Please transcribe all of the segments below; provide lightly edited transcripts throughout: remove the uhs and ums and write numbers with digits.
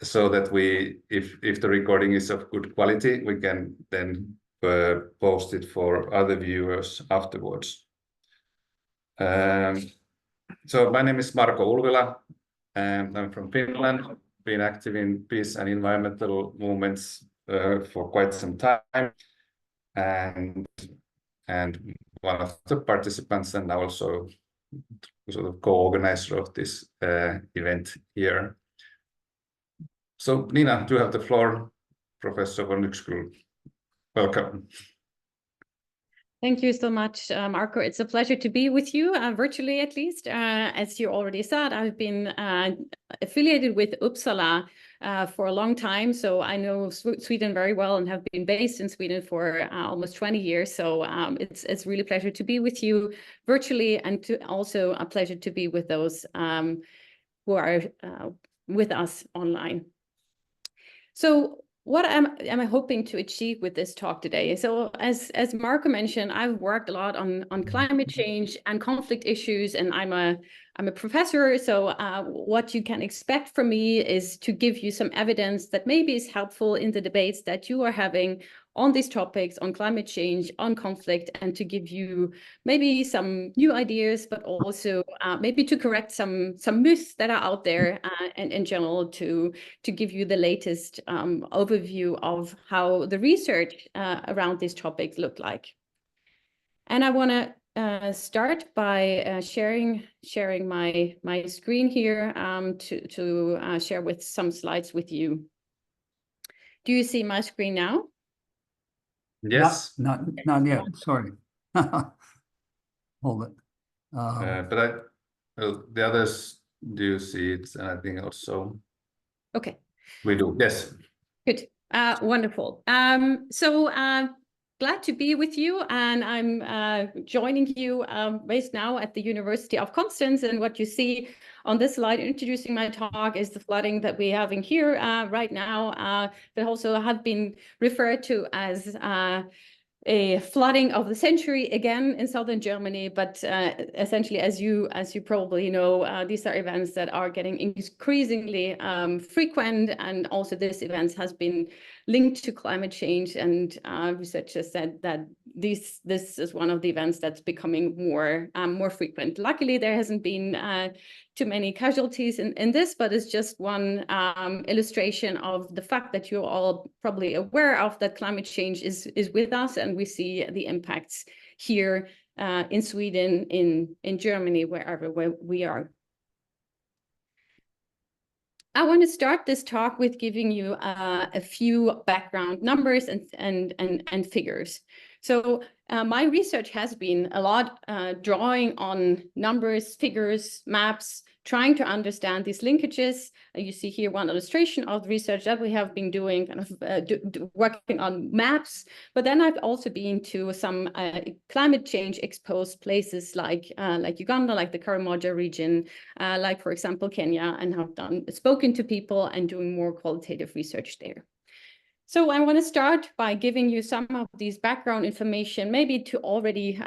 so that if the recording is of good quality, we can then post it for other viewers afterwards. So my name is Marko Ulvila, and I'm from Finland. Been active in peace and environmental movements for quite some time, and one of the participants, and also sort of co-organizer of this event here. So Nina, you have the floor. Professor von Uexkull, welcome. Thank you so much, Marco. It's a pleasure to be with you, virtually at least. As you already said, I've been affiliated with Uppsala for a long time, so I know Sweden very well and have been based in Sweden for almost 20 years. So it's really a pleasure to be with you virtually, and also a pleasure to be with those who are with us online. So what am I hoping to achieve with this talk today? So as Marco mentioned, I've worked a lot on climate change and conflict issues, and I'm a professor. So what you can expect from me is to give you some evidence that maybe is helpful in the debates that you are having on these topics, on climate change, on conflict, and to give you maybe some new ideas, but also maybe to correct some myths that are out there, and in general to give you the latest overview of how the research around these topics look like. And I want to start by sharing my screen here to share with some slides with you. Do you see my screen now? Yes. Not yet. Sorry. Hold it. But the others do see it, and I think also. Okay. We do. Yes. Good. Wonderful. So glad to be with you, and I'm joining you based now at the University of Constance. And what you see on this slide introducing my talk is the flooding that we're having here right now, that also have been referred to as a flooding of the century again in southern Germany. But essentially, as you probably know, these are events that are getting increasingly frequent, and also this event has been linked to climate change, and researchers said that this is one of the events that's becoming more frequent. Luckily, there hasn't been too many casualties in this, but it's just one illustration of the fact that you're all probably aware of, that climate change is with us, and we see the impacts here in Sweden, in Germany, wherever we are. I want to start this talk with giving you a few background numbers and figures. So my research has been a lot drawing on numbers, figures, maps, trying to understand these linkages. You see here one illustration of the research that we have been doing, kind of working on maps. But then I've also been to some climate change exposed places like Uganda, like the Karamoja region, like, for example, Kenya, and have spoken to people and doing more qualitative research there. So I want to start by giving you some of these background information, maybe to already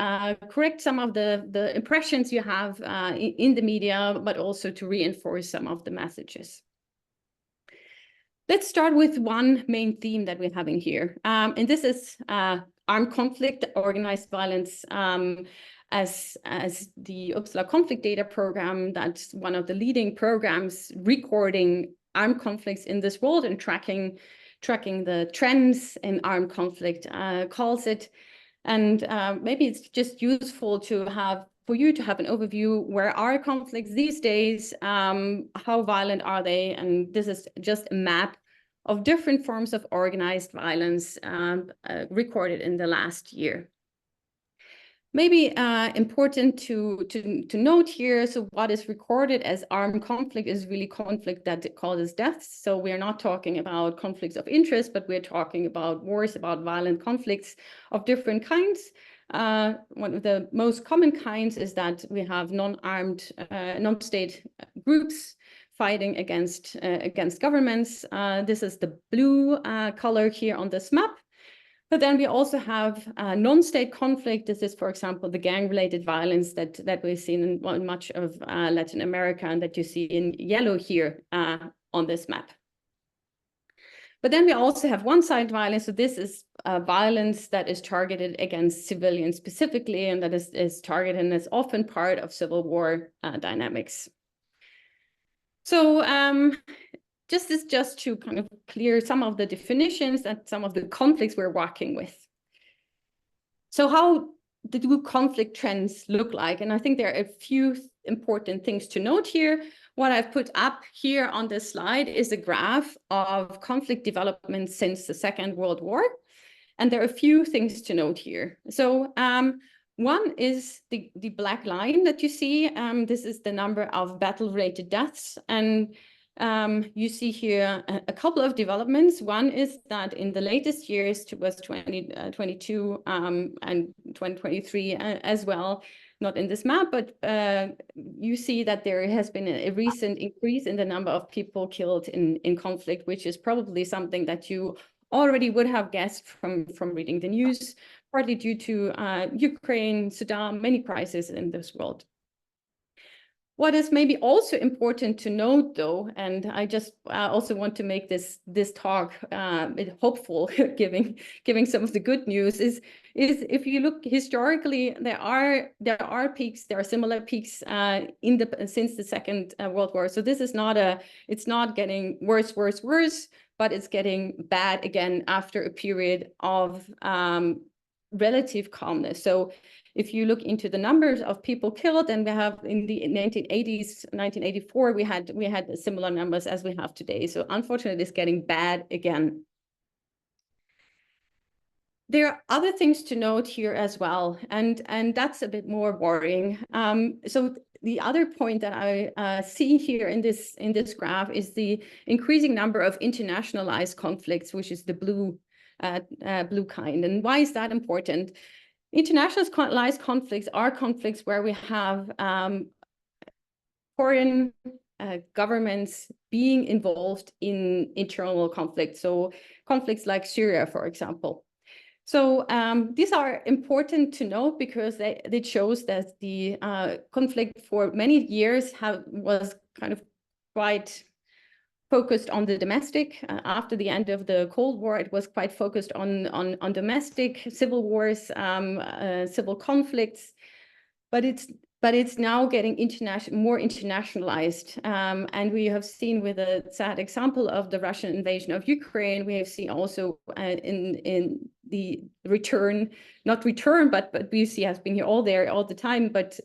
correct some of the impressions you have in the media, but also to reinforce some of the messages. Let's start with one main theme that we're having here. And this is armed conflict, organized violence, as the Uppsala Conflict Data Program, that's one of the leading programs recording armed conflicts in this world and tracking the trends in armed conflict, calls it. And maybe it's just useful for you to have an overview. Where are conflicts these days? How violent are they? And this is just a map of different forms of organized violence recorded in the last year. Maybe important to note here, so what is recorded as armed conflict is really conflict that causes deaths. So we're not talking about conflicts of interest, but we're talking about wars, about violent conflicts of different kinds. One of the most common kinds is that we have non-armed, non-state groups fighting against governments. This is the blue color here on this map. But then we also have non-state conflict. This is, for example, the gang-related violence that we've seen in much of Latin America and that you see in yellow here on this map. But then we also have one-side violence. So this is violence that is targeted against civilians specifically, and that is targeted and is often part of civil war dynamics. So just to kind of clear some of the definitions and some of the conflicts we're working with. So how do conflict trends look like? And I think there are a few important things to note here. What I've put up here on this slide is a graph of conflict development since the Second World War. And there are a few things to note here. So one is the black line that you see. This is the number of battle-related deaths. And you see here a couple of developments. One is that in the latest years, towards 2022 and 2023 as well, not in this map, but you see that there has been a recent increase in the number of people killed in conflict, which is probably something that you already would have guessed from reading the news, partly due to Ukraine, Sudan, many crises in this world. What is maybe also important to note, though, and I just also want to make this talk hopeful, giving some of the good news, is if you look historically, there are peaks, there are similar peaks since the Second World War. So this is it's not getting worse, but it's getting bad again after a period of relative calmness. So if you look into the numbers of people killed, and we have in the 1980s, 1984, we had similar numbers as we have today. So unfortunately, it's getting bad again. There are other things to note here as well, and that's a bit more worrying. So the other point that I see here in this graph is the increasing number of internationalized conflicts, which is the blue kind. And why is that important? Internationalized conflicts are conflicts where we have foreign governments being involved in internal conflicts. So conflicts like Syria, for example. So these are important to note because it shows that the conflict for many years was kind of quite focused on the domestic. After the end of the Cold War, it was quite focused on domestic civil wars, civil conflicts, but it's now getting more internationalized. And we have seen with a sad example of the Russian invasion of Ukraine, we have seen also in the but BBC has been here all the time, but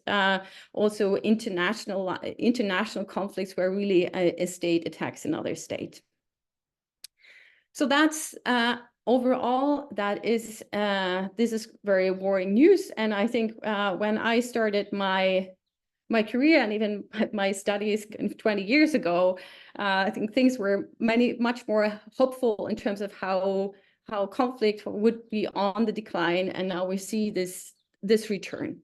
also international conflicts where really a state attacks another state. So that's overall, this is very worrying news. And I think when I started my career and even my studies 20 years ago, I think things were much more hopeful in terms of how conflict would be on the decline, and now we see this return.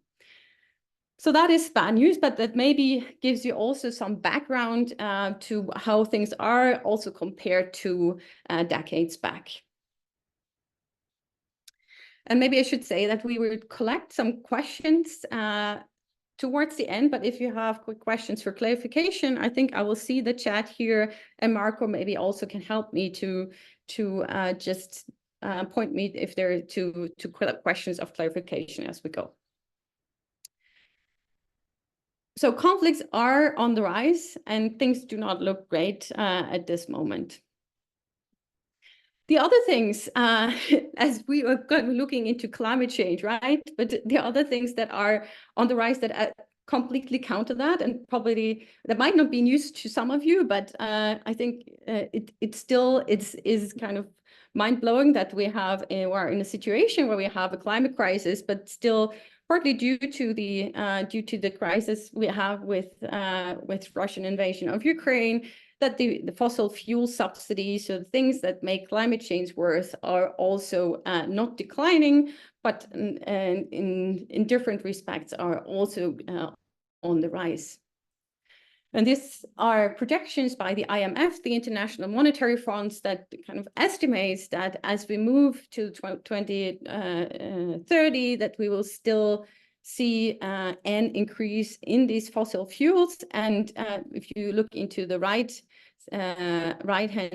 So that is bad news, but that maybe gives you also some background to how things are also compared to decades back. And maybe I should say that we will collect some questions towards the end, but if you have quick questions for clarification, I think I will see the chat here, and Marco maybe also can help me to just point me if there are two questions of clarification as we go. So conflicts are on the rise and things do not look great at this moment. The other things, as we are looking into climate change, right? But the other things that are on the rise that completely counter that, and probably that might not be news to some of you, but I think it still is kind of mind-blowing that we're in a situation where we have a climate crisis, but still partly due to the crisis we have with Russian invasion of Ukraine, that the fossil fuel subsidies, so the things that make climate change worse, are also not declining, but in different respects are also on the rise. And these are projections by the IMF, the International Monetary Funds, that kind of estimates that as we move to 2030, that we will still see an increase in these fossil fuels. And if you look into the right-hand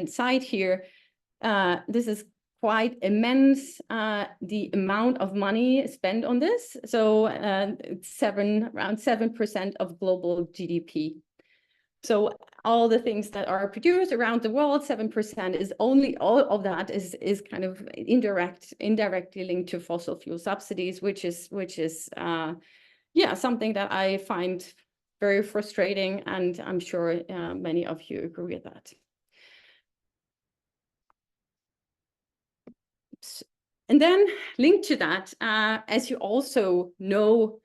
side here, this is quite immense, the amount of money spent on this. So it's around 7% of global GDP. So all the things that are produced around the world, 7% is only, all of that is kind of indirectly linked to fossil fuel subsidies, which is yeah, something that I find very frustrating, and I'm sure many of you agree with that. And then linked to that, as you also know,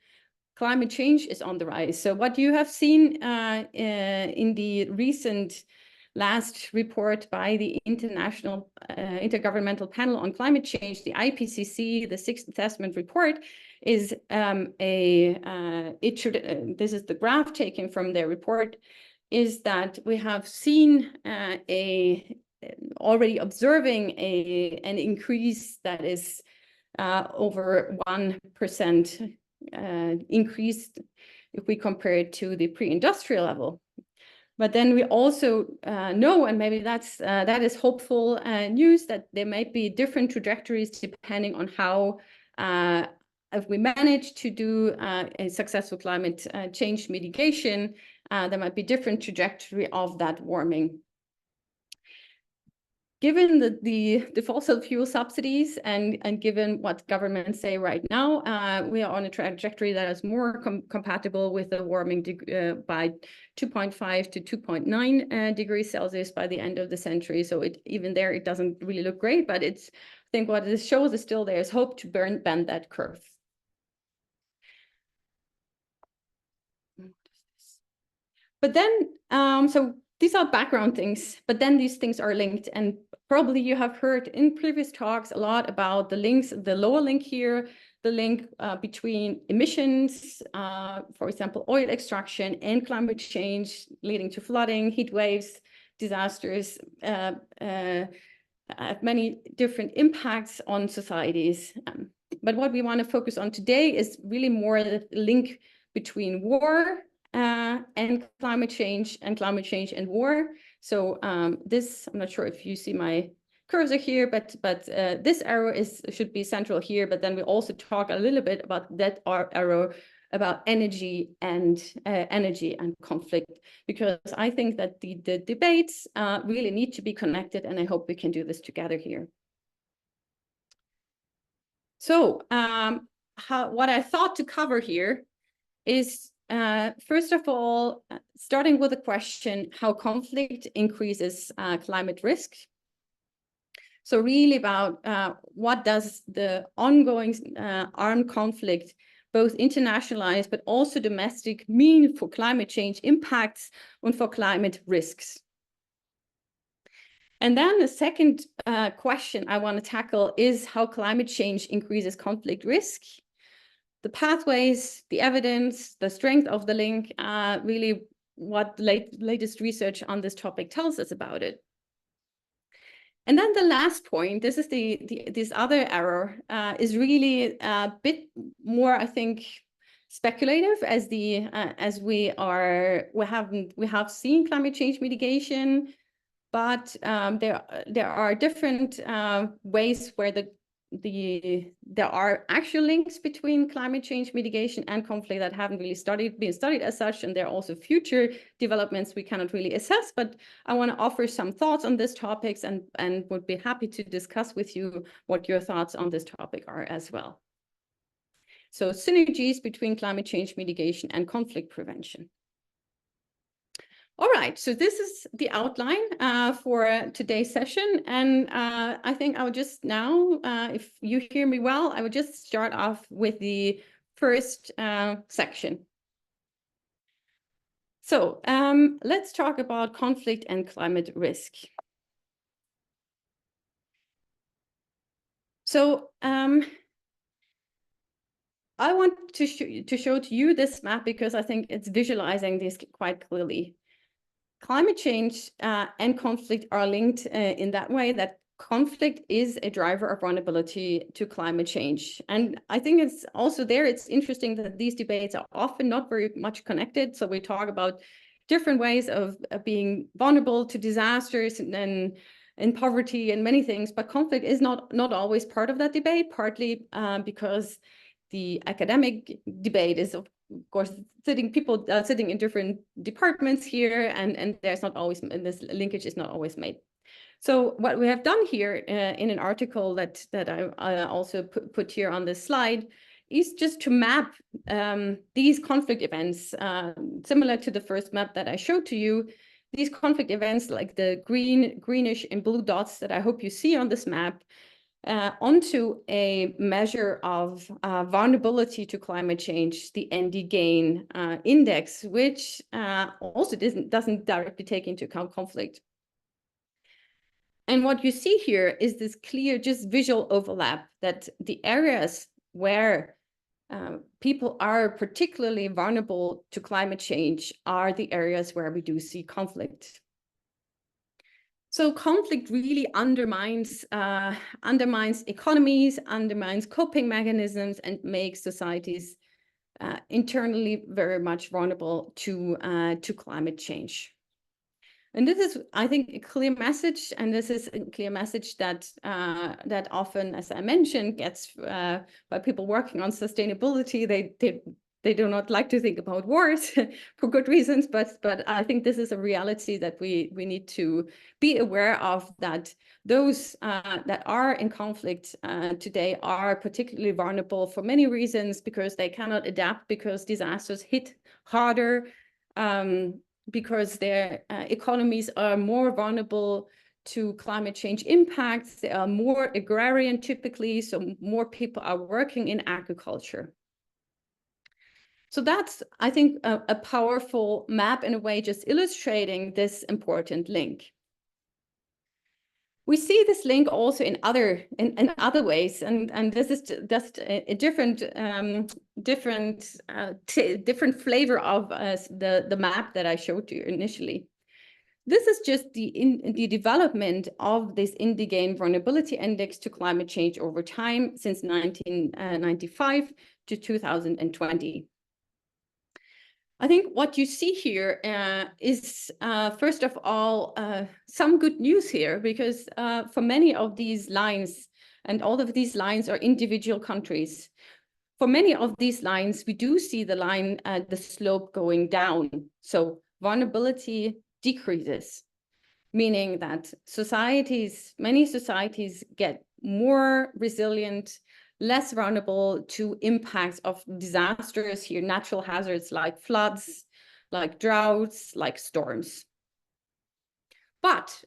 climate change is on the rise. So what you have seen in the recent last report by the International Intergovernmental Panel on Climate Change, the IPCC, the sixth assessment report, is this is the graph taken from their report, is that we have seen already observing an increase that is over 1% increased if we compare it to the pre-industrial level. But then we also know, and maybe that is hopeful news, that there might be different trajectories depending on how, if we manage to do a successful climate change mitigation, there might be different trajectory of that warming. Given the fossil fuel subsidies and given what governments say right now, we are on a trajectory that is more compatible with the warming by 2.5 to 2.9 degrees Celsius by the end of the century. So even there, it doesn't really look great, but I think what this shows is still there's hope to bend that curve. But then, so these are background things, but then these things are linked, and probably you have heard in previous talks a lot about the links, the lower link here, the link between emissions, for example, oil extraction, and climate change, leading to flooding, heat waves, disasters, many different impacts on societies. But what we want to focus on today is really more the link between war and climate change and war. So this, I'm not sure if you see my cursor here, but this arrow should be central here. But then we also talk a little bit about that arrow about energy and conflict, because I think that the debates really need to be connected, and I hope we can do this together here. So what I thought to cover here is first of all, starting with the question, how conflict increases climate risk. So really about what does the ongoing armed conflict, both internationalized but also domestic, mean for climate change impacts and for climate risks. And then the second question I want to tackle is how climate change increases conflict risk. The pathways, the evidence, the strength of the link, really what latest research on this topic tells us about it. And then the last point, this is this other error, is really a bit more, I think, speculative, as we have seen climate change mitigation, but there are different ways where there are actual links between climate change mitigation and conflict that haven't really been studied as such, and there are also future developments we cannot really assess. But I want to offer some thoughts on these topics, and would be happy to discuss with you what your thoughts on this topic are as well. So synergies between climate change mitigation and conflict prevention. All right, so this is the outline for today's session. And I think I would just now, if you hear me well, I would just start off with the first section. So let's talk about conflict and climate risk. So I want to show to you this map because I think it's visualizing this quite clearly. climate change and conflict are linked in that way that conflict is a driver of vulnerability to climate change. And I think it's also there, it's interesting that these debates are often not very much connected. So we talk about different ways of being vulnerable to disasters and poverty and many things, but conflict is not always part of that debate, partly because the academic debate is, of course, people sitting in different departments here, and there's not always, this linkage is not always made. So what we have done here in an article that I also put here on this slide is just to map these conflict events, similar to the first map that I showed to you. These conflict events, like the greenish and blue dots that I hope you see on this map, onto a measure of vulnerability to climate change, the ND gain index, which also doesn't directly take into account conflict. And what you see here is this clear, just visual overlap, that the areas where people are particularly vulnerable to climate change are the areas where we do see conflict. So conflict really undermines economies, undermines coping mechanisms, and makes societies internally very much vulnerable to climate change. And this is, I think, a clear message, and this is a clear message that that often, as I mentioned, gets by people working on sustainability. They do not like to think about wars for good reasons, but I think this is a reality that we need to be aware of, that those that are in conflict today are particularly vulnerable for many reasons, because they cannot adapt, because disasters hit harder, because their economies are more vulnerable to climate change impacts. They are more agrarian typically, so more people are working in agriculture. So that's, I think, a powerful map in a way, just illustrating this important link. We see this link also in other ways, and this is just a different different flavor of the map that I showed you initially. This is just the development of this Indigain Vulnerability Index to climate change over time since 1995 to 2020. I think what you see here is, first of all, some good news here, because for many of these lines, and all of these lines are individual countries, for many of these lines, we do see the slope going down. So vulnerability decreases, meaning that many societies get more resilient, less vulnerable to impacts of disasters here, natural hazards like floods, like droughts, like storms. But,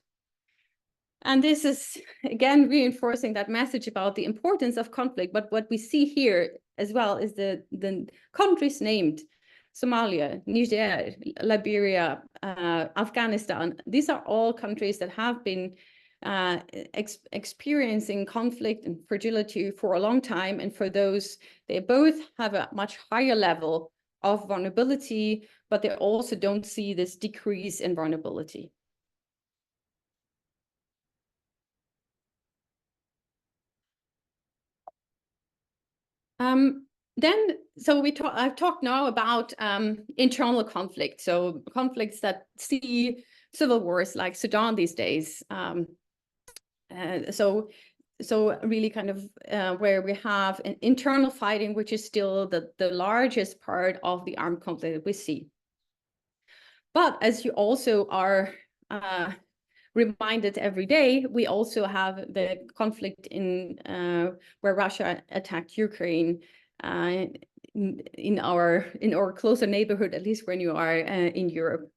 and this is again reinforcing that message about the importance of conflict, but what we see here as well is the countries named: Somalia, Niger, Liberia, Afghanistan. These are all countries that have been experiencing conflict and fragility for a long time, and for those, they both have a much higher level of vulnerability, but they also don't see this decrease in vulnerability. I've talked now about internal conflict, so conflicts that see civil wars like Sudan these days. So really kind of where we have an internal fighting, which is still the largest part of the armed conflict that we see. But as you also are reminded every day, we also have the conflict in where Russia attacked Ukraine in our closer neighborhood, at least when you are in Europe.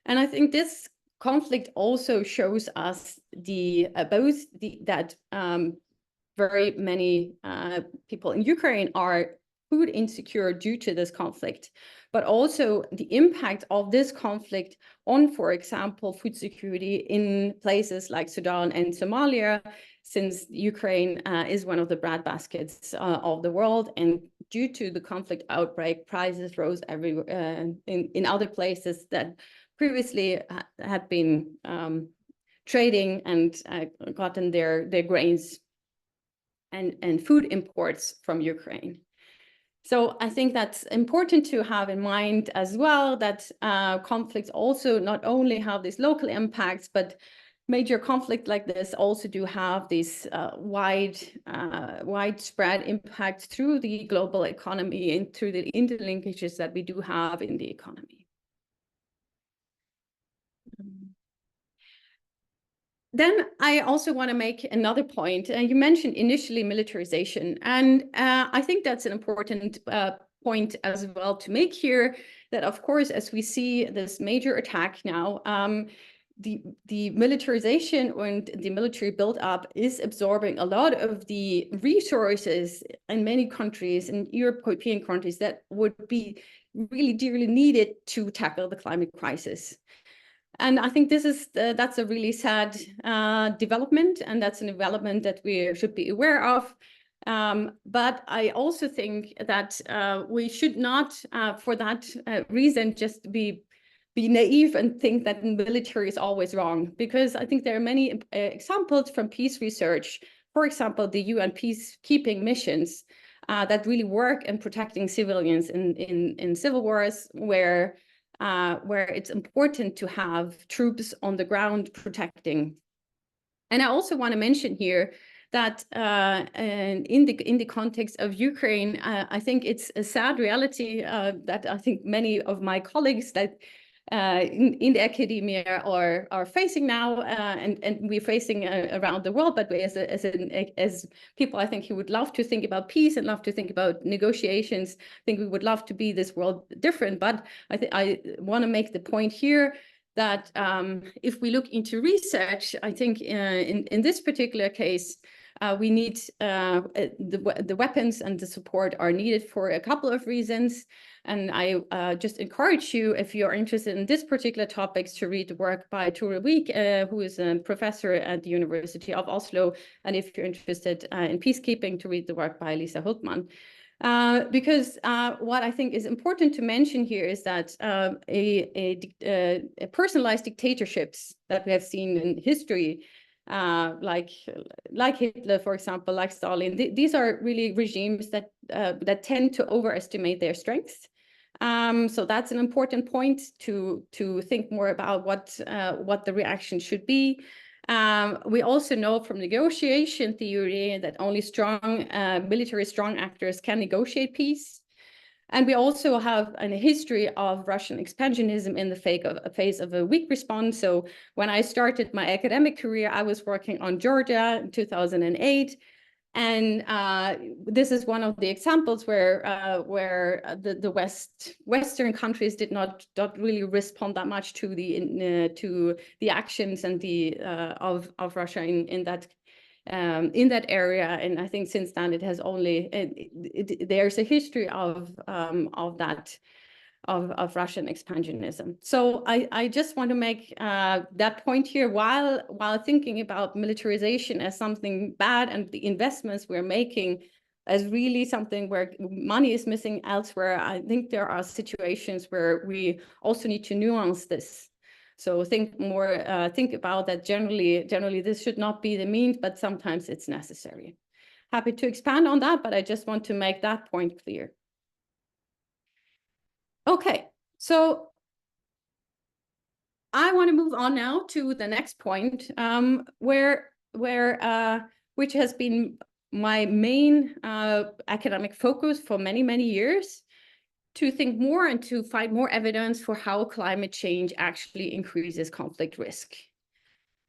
And I think this conflict also shows us that very many people in Ukraine are food insecure due to this conflict, but also the impact of this conflict on, for example, food security in places like Sudan and Somalia, since Ukraine is one of the breadbaskets of the world. And due to the conflict outbreak, prices rose everywhere in other places that previously had been trading and gotten their grains and food imports from Ukraine. So I think that's important to have in mind as well, that conflicts also not only have these local impacts, but major conflict like this also do have these widespread impacts through the global economy and through the interlinkages that we do have in the economy. Then I also want to make another point. You mentioned initially militarization, and I think that's an important point as well to make here, that of course, as we see this major attack now, the militarization and the military buildup is absorbing a lot of the resources in many countries, in European countries, that would be really dearly needed to tackle the climate crisis. And I think that's a really sad development, and that's a development that we should be aware of. But I also think that we should not, for that reason, just be naive and think that the military is always wrong, because I think there are many examples from peace research, for example, the UN peacekeeping missions that really work in protecting civilians in civil wars, where it's important to have troops on the ground protecting. And I also want to mention here that in the context of Ukraine, I think it's a sad reality that I think many of my colleagues that in the academia are facing now, and we're facing around the world. But as people, I think, who would love to think about peace and love to think about negotiations, I think we would love to be this world different. But I want to make the point here that if we look into research, I think in this particular case, we need the weapons and the support are needed for a couple of reasons. And I just encourage you, if you're interested in this particular topics, to read the work by Tore Wiik, who is a professor at the University of Oslo. And if you're interested in peacekeeping, to read the work by Lisa Hultman. Because what I think is important to mention here is that a personalized dictatorships that we have seen in history, like Hitler, for example, like Stalin, these are really regimes that tend to overestimate their strengths. So that's an important point to think more about what the reaction should be. We also know from negotiation theory that only strong, military strong actors can negotiate peace. And we also have a history of Russian expansionism in the face of a weak response. So when I started my academic career, I was working on Georgia in 2008. And this is one of the examples where the Western countries did not really respond that much to the actions and of Russia in that area. And I think since then it has only there's a history of Russian expansionism. So I just want to make that point here, while thinking about militarization as something bad and the investments we're making as really something where money is missing elsewhere. I think there are situations where we also need to nuance this. So think about that. Generally this should not be the means, but sometimes it's necessary. Happy to expand on that, but I just want to make that point clear. Okay, so I want to move on now to the next point, which has been my main academic focus for many years, to think more and to find more evidence for how climate change actually increases conflict risk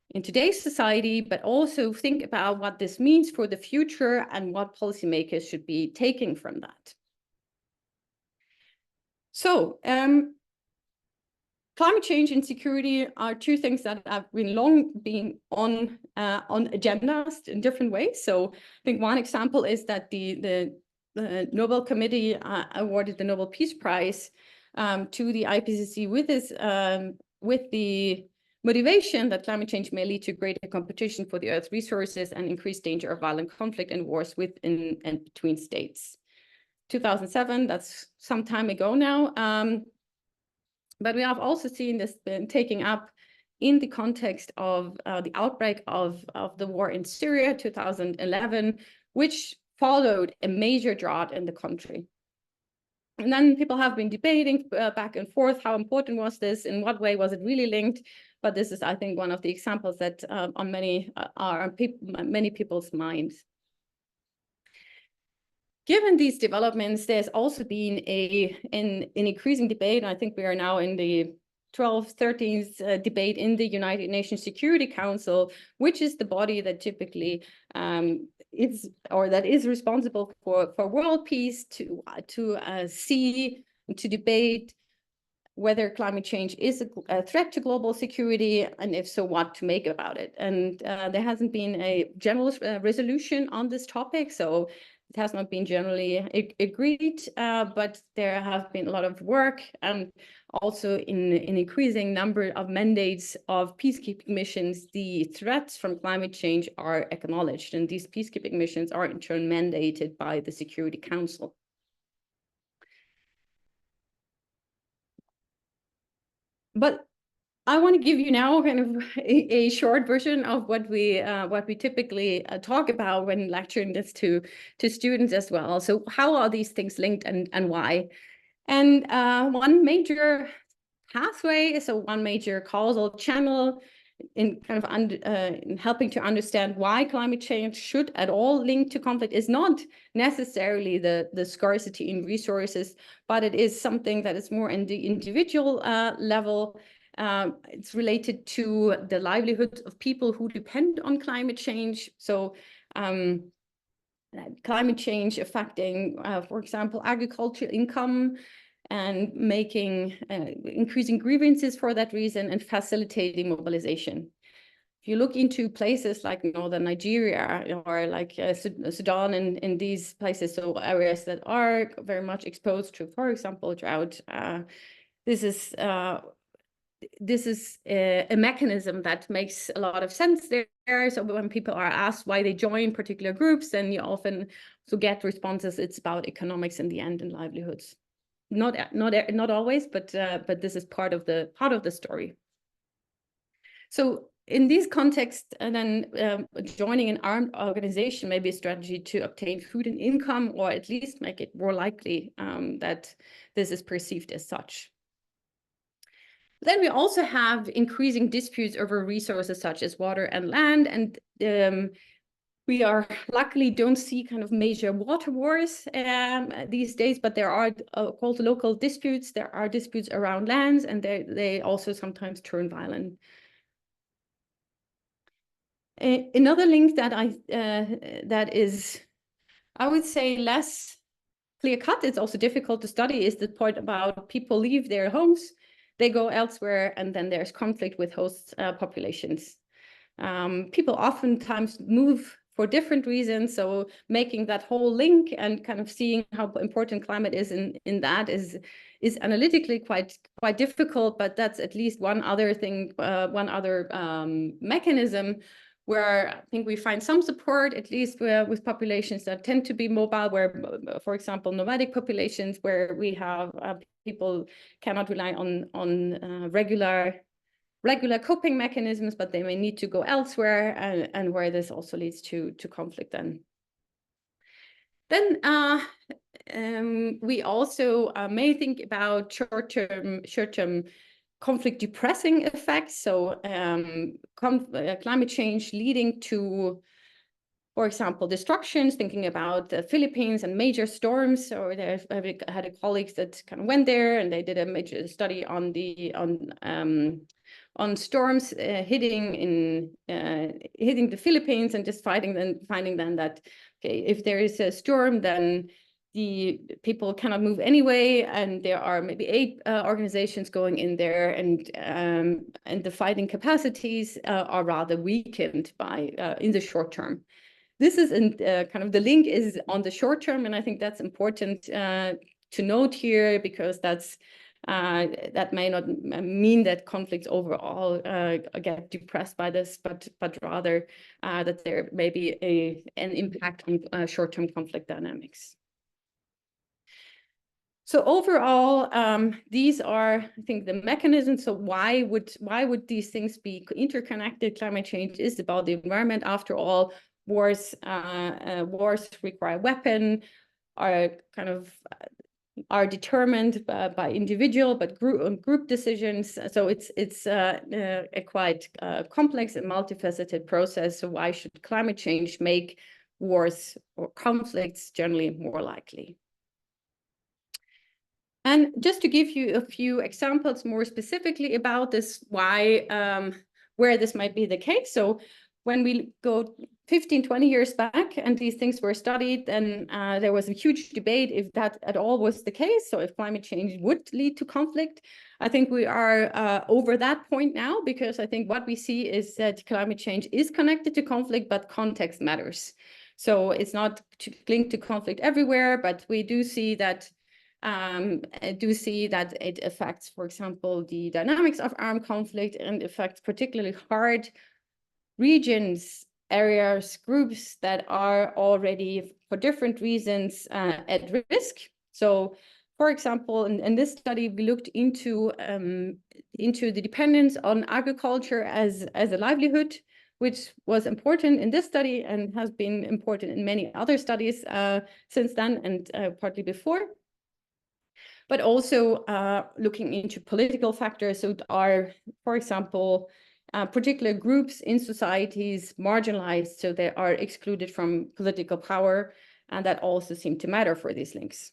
in today's society, but also think about what this means for the future and what policymakers should be taking from that. So climate change and security are two things that have been long on agendas in different ways. So I think one example is that the Nobel Committee awarded the Nobel Peace Prize to the IPCC with the motivation that climate change may lead to greater competition for the Earth's resources and increased danger of violent conflict and wars within and between states. 2007, that's some time ago now. But we have also seen this been taking up in the context of the outbreak of the war in Syria, 2011, which followed a major drought in the country. And then people have been debating back and forth, how important was this, in what way was it really linked? But this is, I think, one of the examples that on many people's minds. Given these developments, there's also been an increasing debate. I think we are now in the 12th, 13th debate in the United Nations Security Council, which is the body that typically is responsible for world peace, to debate whether climate change is a threat to global security, and if so, what to make about it. And there hasn't been a general resolution on this topic, so it has not been generally agreed, but there has been a lot of work, and also in an increasing number of mandates of peacekeeping missions, the threats from climate change are acknowledged, and these peacekeeping missions are in turn mandated by the Security Council. But I want to give you now kind of a short version of what we typically talk about when lecturing this to students as well. So how are these things linked, and why? And one major pathway, so one major causal channel in kind of in helping to understand why climate change should at all link to conflict, is not necessarily the scarcity in resources, but it is something that is more in the individual level. It's related to the livelihoods of people who depend on climate change. So climate change affecting, for example, agricultural income, and making increasing grievances for that reason, and facilitating mobilization. If you look into places like northern Nigeria or like Sudan and these places, so areas that are very much exposed to, for example, drought, this is a mechanism that makes a lot of sense there. So when people are asked why they join particular groups, then you often get responses, it's about economics in the end and livelihoods. Not always, but this is part of the story. So in these contexts, and then joining an armed organization may be a strategy to obtain food and income, or at least make it more likely that this is perceived as such. Then we also have increasing disputes over resources such as water and land, and we luckily don't see kind of major water wars these days, but there are called local disputes. There are disputes around lands, and they also sometimes turn violent. Another link that is, I would say, less clear-cut, it's also difficult to study, is the point about people leave their homes, they go elsewhere, and then there's conflict with host populations. People oftentimes move for different reasons, so making that whole link and kind of seeing how important climate is in that is analytically quite difficult, but that's at least one other thing, one other mechanism where I think we find some support, at least with populations that tend to be mobile, where, for example, nomadic populations, where we have people cannot rely on regular coping mechanisms, but they may need to go elsewhere, and where this also leads to conflict then. Then we also may think about short-term conflict depressing effects. So climate change leading to, for example, destructions, thinking about the Philippines and major storms. Or I had a colleague that kind of went there, and they did a major study on storms hitting the Philippines, and just finding then that, okay, if there is a storm, then the people cannot move anyway, and there are maybe 8 organizations going in there, and the fighting capacities are rather weakened by in the short term. This is kind of the link is on the short term, and I think that's important to note here, because that may not mean that conflicts overall get depressed by this, but rather that there may be an impact on short-term conflict dynamics. So overall, these are, I think, the mechanisms. So why would these things be interconnected? Climate change is about the environment. After all, wars require weapons, are determined by individual but group decisions. So it's a quite complex and multifaceted process. So why should climate change make wars or conflicts generally more likely? And just to give you a few examples more specifically about this, where this might be the case. So when we go 15, 20 years back and these things were studied, then there was a huge debate if that at all was the case. So if climate change would lead to conflict. I think we are over that point now, because I think what we see is that climate change is connected to conflict, but context matters. So it's not linked to conflict everywhere, but we do see that it affects, for example, the dynamics of armed conflict, and affects particularly hard regions, areas, groups that are already, for different reasons, at risk. So, for example, in this study, we looked into the dependence on agriculture as a livelihood, which was important in this study and has been important in many other studies since then, and partly before. But also looking into political factors. So are, for example, particular groups in societies marginalized, so they are excluded from political power, and that also seem to matter for these links.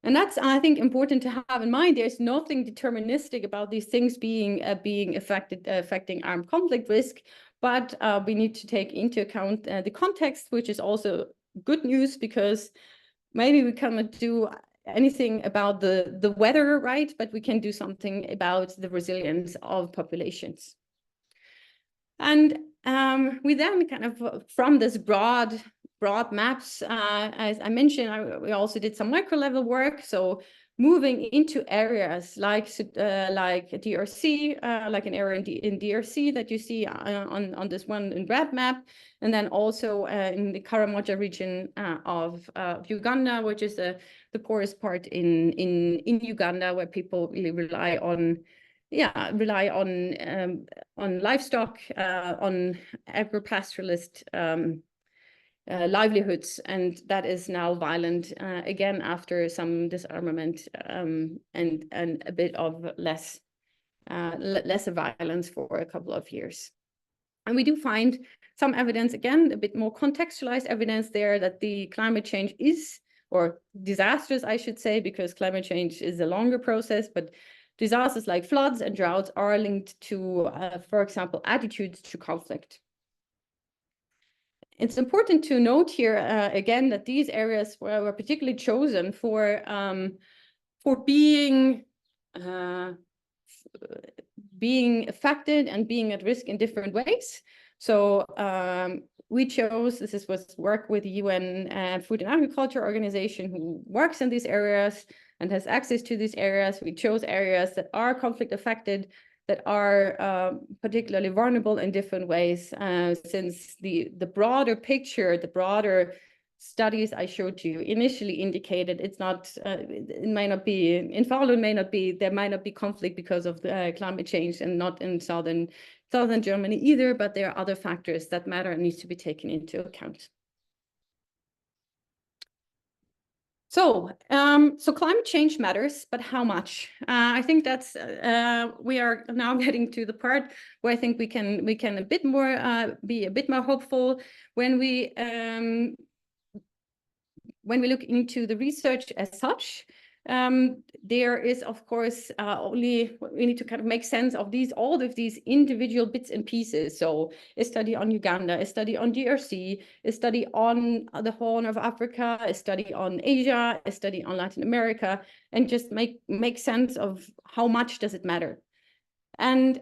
And that's, I think, important to have in mind. There's nothing deterministic about these things affecting armed conflict risk, but we need to take into account the context, which is also good news, because maybe we cannot do anything about the weather, right? But we can do something about the resilience of populations. And we then kind of, from this broad maps, as I mentioned, we also did some micro level work. So moving into areas like DRC, like an area in DRC that you see on this one in red map, and then also in the Karamoja region of Uganda, which is the poorest part in Uganda, where people really rely on livestock, on agro-pastoralist livelihoods, and that is now violent again after some disarmament and a bit of lesser violence for a couple of years. And we do find some evidence, again, a bit more contextualized evidence there, that the climate change is, or disasters, I should say, because climate change is a longer process, but disasters like floods and droughts are linked to, for example, attitudes to conflict. It's important to note here, again, that these areas were particularly chosen for being affected and being at risk in different ways. So we chose, this was work with the UN Food and Agriculture Organization, who works in these areas and has access to these areas. We chose areas that are conflict affected, that are particularly vulnerable in different ways, since the broader picture, the broader studies I showed you initially indicated it's not, it might not be, in Falun there might not be conflict because of the climate change, and not in southern Germany either, but there are other factors that matter and needs to be taken into account. So, so climate change matters, but how much? I think that's we are now getting to the part where I think we can a bit more be a bit more hopeful when we look into the research as such. There is, of course, we need to kind of make sense of all of these individual bits and pieces. So a study on Uganda, a study on DRC, a study on the Horn of Africa, a study on Asia, a study on Latin America, and just make sense of how much does it matter. And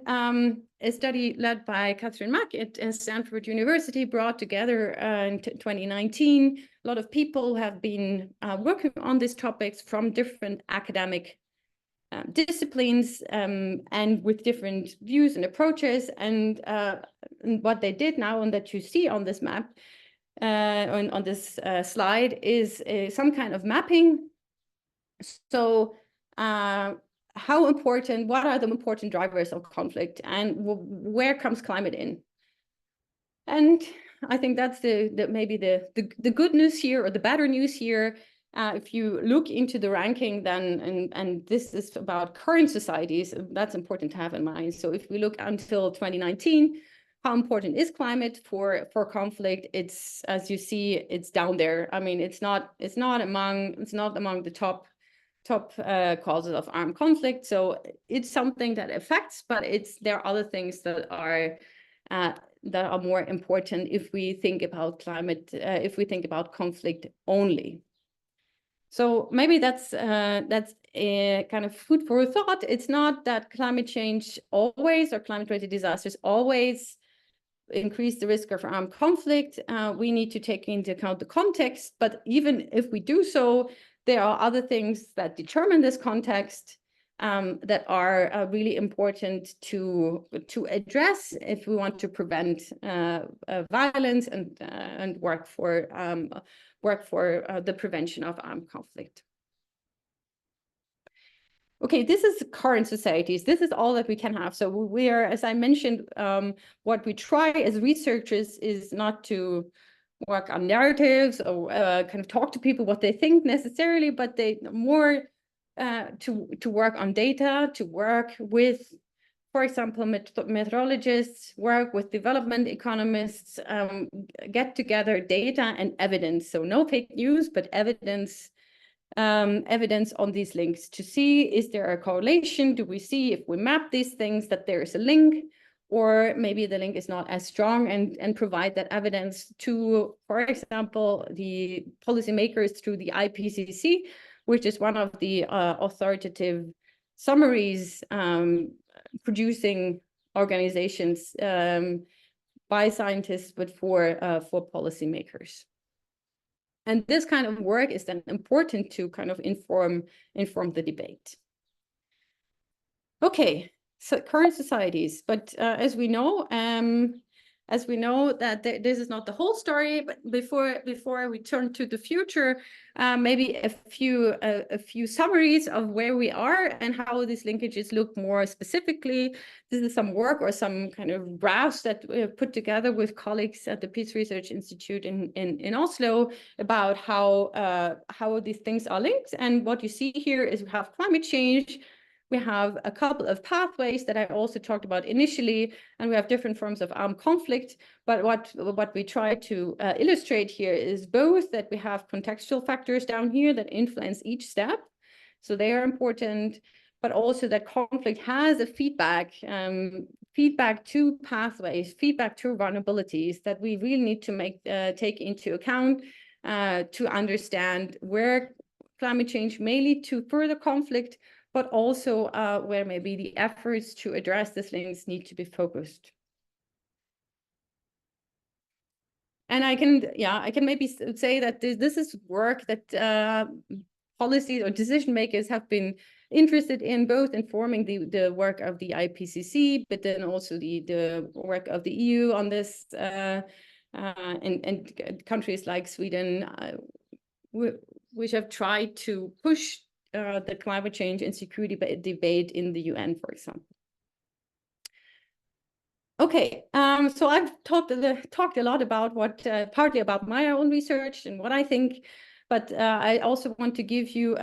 a study led by Catherine Mack at Stanford University brought together in 2019 a lot of people who have been working on these topics from different academic disciplines, and with different views and approaches. And what they did now, and that you see on this map, on this slide is some kind of mapping. So how important, what are the important drivers of conflict, and where comes climate in? And I think that's maybe the good news here, or the better news here. If you look into the ranking, then, and this is about current societies, that's important to have in mind. So if we look until 2019, how important is climate for conflict? It's, as you see, it's down there. I mean, it's not among the top causes of armed conflict. So it's something that affects, but there are other things that are more important if we think about climate, if we think about conflict only. So maybe that's a kind of food for thought. It's not that climate change always, or climate-related disasters always, increase the risk of armed conflict. We need to take into account the context, but even if we do so, there are other things that determine this context that are really important to address if we want to prevent violence and work for the prevention of armed conflict. Okay, this is current societies. This is all that we can have. So we are, as I mentioned, what we try as researchers is not to work on narratives or kind of talk to people what they think necessarily, but they more to work on data, to work with, for example, meteorologists, work with development economists, get together data and evidence. So no fake news, but evidence on these links to see, is there a correlation? Do we see, if we map these things, that there is a link, or maybe the link is not as strong, and provide that evidence to, for example, the policymakers through the IPCC, which is one of the authoritative summaries producing organizations by scientists, but for policymakers. And this kind of work is then important to kind of inform the debate. Okay, so current societies, but as we know that this is not the whole story. But before we turn to the future, maybe a few summaries of where we are and how these linkages look more specifically. This is some work or some kind of graphs that we have put together with colleagues at the Peace Research Institute in Oslo about how these things are linked. And what you see here is we have climate change. We have a couple of pathways that I also talked about initially, and we have different forms of armed conflict. But what we try to illustrate here is both that we have contextual factors down here that influence each step, so they are important, but also that conflict has a feedback to pathways, feedback to vulnerabilities that we really need to take into account to understand where climate change may lead to further conflict, but also where maybe the efforts to address these links need to be focused. And I can maybe say that this is work that policies or decision makers have been interested in, both informing the work of the IPCC, but then also the work of the EU on this, and countries like Sweden, which have tried to push the climate change and security debate in the UN, for example. Okay, so I've talked a lot about partly about my own research and what I think, but I also want to give you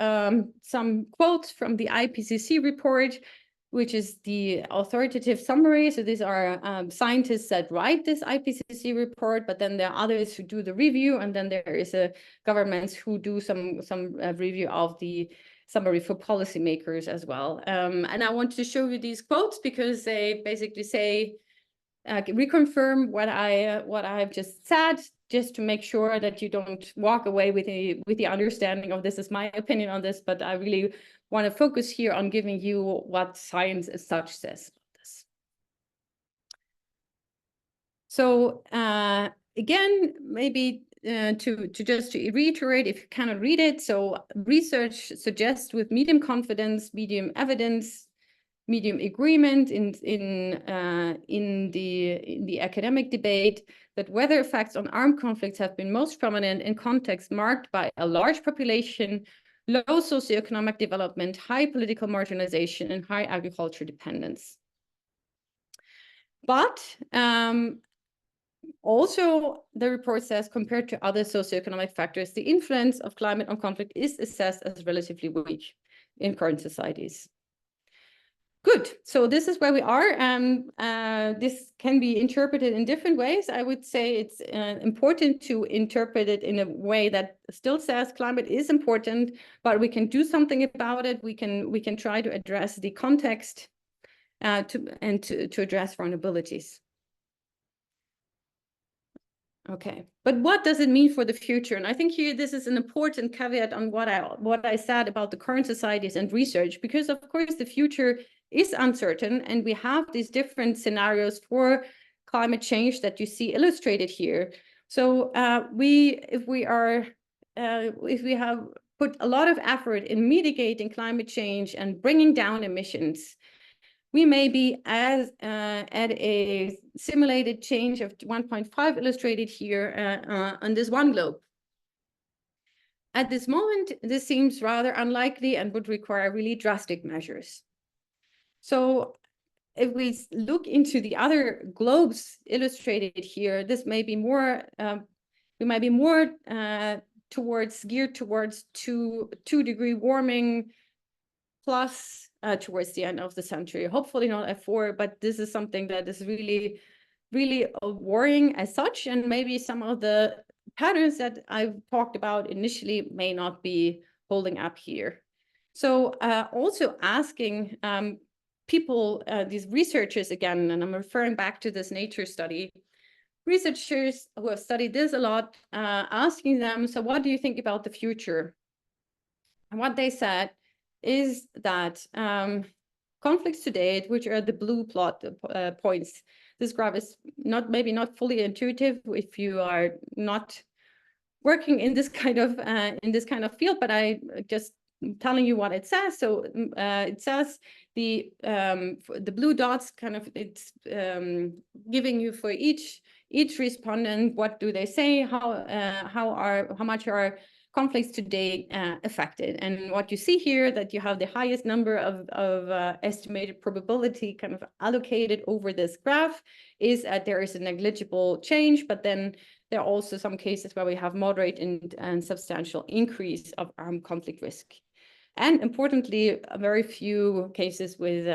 some quotes from the IPCC report, which is the authoritative summary. So these are scientists that write this IPCC report, but then there are others who do the review, and then there is governments who do some review of the summary for policymakers as well. And I want to show you these quotes because they basically say, reconfirm what I've just said, just to make sure that you don't walk away with the understanding of this is my opinion on this, but I really want to focus here on giving you what science as such says about this. So again, maybe to reiterate, if you cannot read it, so research suggests with medium confidence, medium evidence, medium agreement in the academic debate that weather effects on armed conflicts have been most prominent in contexts marked by a large population, low socioeconomic development, high political marginalization, and high agriculture dependence. But also, the report says, compared to other socioeconomic factors, the influence of climate on conflict is assessed as relatively weak in current societies. Good. So this is where we are. This can be interpreted in different ways. I would say it's important to interpret it in a way that still says climate is important, but we can do something about it. We can try to address the context to address vulnerabilities. Okay, but what does it mean for the future? And I think here this is an important caveat on what I said about the current societies and research, because of course the future is uncertain, and we have these different scenarios for climate change that you see illustrated here. So if we have put a lot of effort in mitigating climate change and bringing down emissions, we may be at a simulated change of 1.5 illustrated here on this one globe. At this moment, this seems rather unlikely and would require really drastic measures. So if we look into the other globes illustrated here, this may be more, we might be more geared towards 2-degree warming plus towards the end of the century. Hopefully not at 4, but this is something that is really, really worrying as such. And maybe some of the patterns that I've talked about initially may not be holding up here. So also asking people, these researchers again, and I'm referring back to this Nature study, researchers who have studied this a lot, asking them, so what do you think about the future? And what they said is that conflicts to date, which are the blue plot points, this graph is maybe not fully intuitive if you are not working in this kind of field, but I just telling you what it says. So it says the blue dots it's giving you for each respondent, what do they say, how much are conflicts today affected. And what you see here, that you have the highest number of estimated probability kind of allocated over this graph, is that there is a negligible change, but then there are also some cases where we have moderate and substantial increase of armed conflict risk. And importantly, very few cases with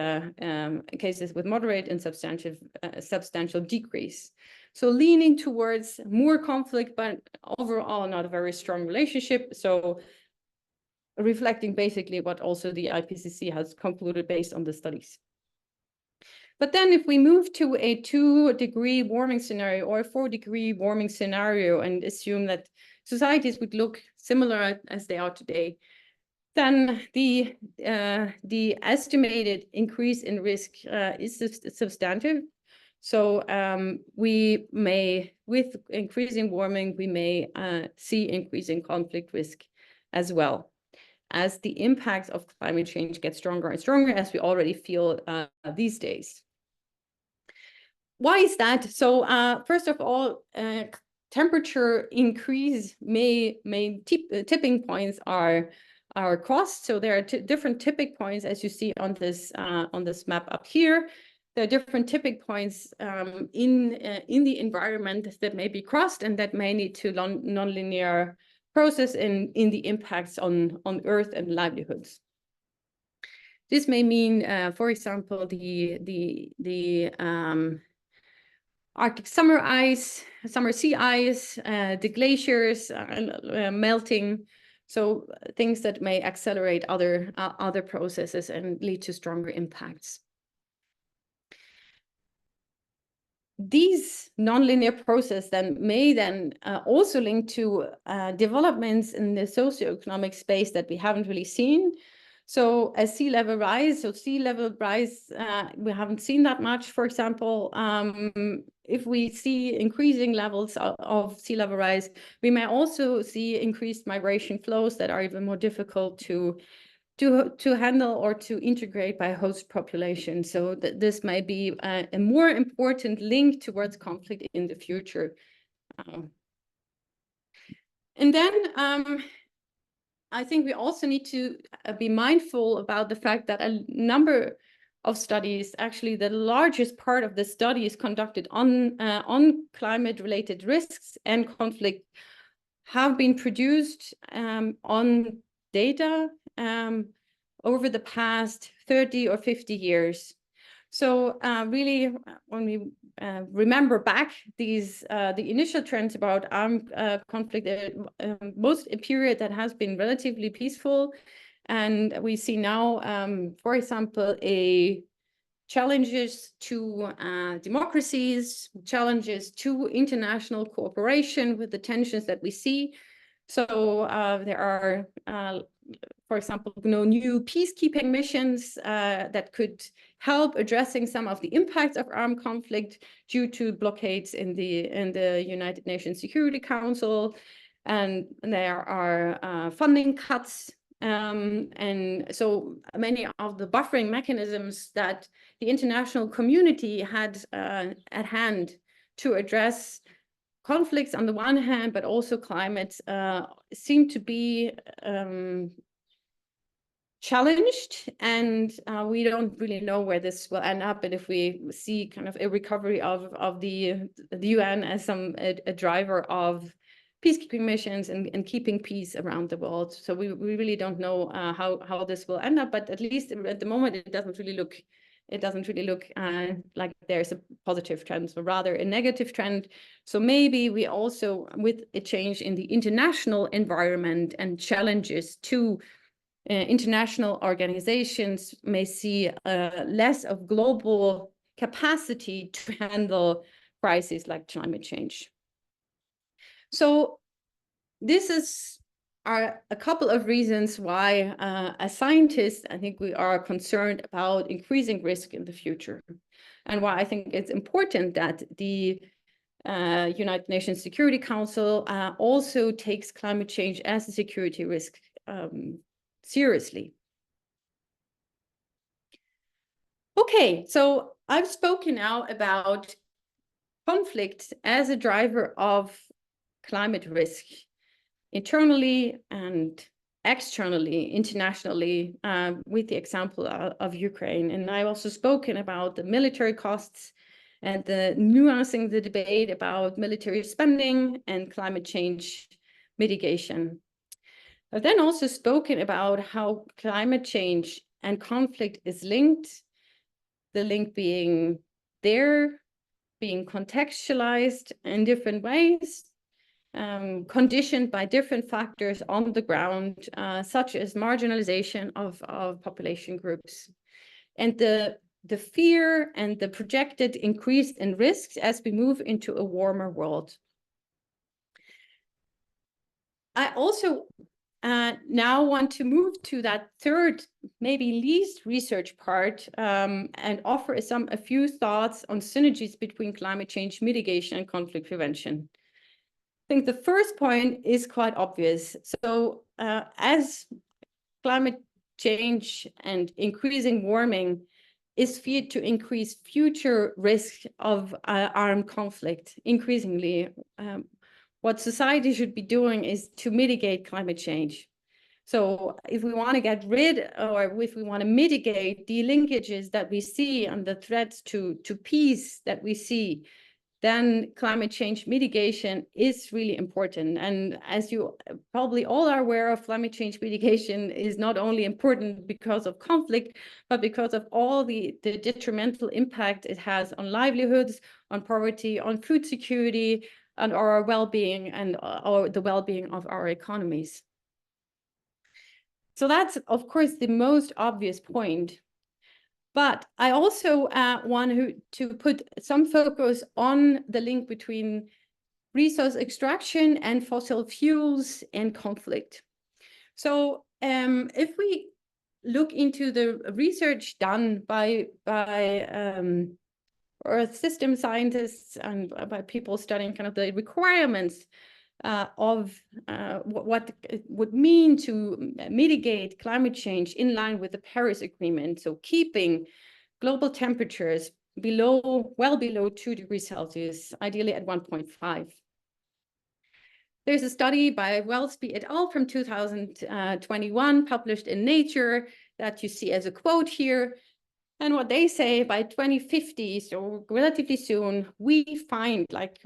moderate and substantial decrease. So leaning towards more conflict, but overall not a very strong relationship. So reflecting basically what also the IPCC has concluded based on the studies. But then if we move to a 2-degree warming scenario or a 4-degree warming scenario and assume that societies would look similar as they are today, then the estimated increase in risk is substantive. So we may, with increasing warming, we may see increasing conflict risk as well, as the impacts of climate change get stronger and stronger, as we already feel these days. Why is that? So first of all, temperature increase tipping points are crossed. So there are different tipping points, as you see on this map up here. There are different tipping points in the environment that may be crossed, and that may lead to nonlinear process in the impacts on Earth and livelihoods. This may mean, for example, the Arctic summer sea ice, the glaciers melting. So things that may accelerate other processes and lead to stronger impacts. These nonlinear processes may also link to developments in the socioeconomic space that we haven't really seen. So as sea level rise, we haven't seen that much. For example, if we see increasing levels of sea level rise, we may also see increased migration flows that are even more difficult to to handle or to integrate by host population. So this may be a more important link towards conflict in the future. And then I think we also need to be mindful about the fact that a number of studies, actually the largest part of the study is conducted on climate-related risks and conflict, have been produced on data over the past 30 or 50 years. So really, when we remember back these the initial trends about armed conflict, most a period that has been relatively peaceful, and we see now, for example, challenges to democracies, challenges to international cooperation with the tensions that we see. So there are, for example, new peacekeeping missions that could help addressing some of the impacts of armed conflict due to blockades in the United Nations Security Council, and there are funding cuts, and so many of the buffering mechanisms that the international community had at hand to address conflicts on the one hand, but also climate, seem to be challenged, and we don't really know where this will end up, and if we see kind of a recovery of the UN as a driver of peacekeeping missions and keeping peace around the world. So we really don't know how this will end up, but at least at the moment it doesn't really look like there's a positive trend, but rather a negative trend. So maybe we also, with a change in the international environment and challenges to international organizations, may see less of global capacity to handle crises like climate change. So this are a couple of reasons why, as scientists, I think we are concerned about increasing risk in the future, and why I think it's important that the United Nations Security Council also takes climate change as a security risk seriously. Okay, so I've spoken now about conflict as a driver of climate risk, internally and externally, internationally, with the example of Ukraine. And I've also spoken about the military costs and the nuancing the debate about military spending and climate change mitigation. I've then also spoken about how climate change and conflict is linked, the link being there, being contextualized in different ways, conditioned by different factors on the ground, such as marginalization of population groups, and the fear and the projected increase in risks as we move into a warmer world. I also now want to move to that third, maybe least research part, and offer a few thoughts on synergies between climate change mitigation and conflict prevention. I think the first point is quite obvious. So as climate change and increasing warming is feared to increase future risk of armed conflict increasingly, what society should be doing is to mitigate climate change. So if we want to get rid, or if we want to mitigate the linkages that we see and the threats to peace that we see, then climate change mitigation is really important. And as you probably all are aware of, climate change mitigation is not only important because of conflict, but because of all the detrimental impact it has on livelihoods, on poverty, on food security, and our well-being, and the well-being of our economies. So that's, of course, the most obvious point. But I also want to put some focus on the link between resource extraction and fossil fuels and conflict. So if we look into the research done by Earth system scientists and by people studying kind of the requirements what it would mean to mitigate climate change in line with the Paris Agreement. So keeping global temperatures well below 2 degrees Celsius, ideally at 1.5. There's a study by Wellesby et al. From 2021 published in Nature that you see as a quote here. And what they say, by 2050, so relatively soon, we find, like,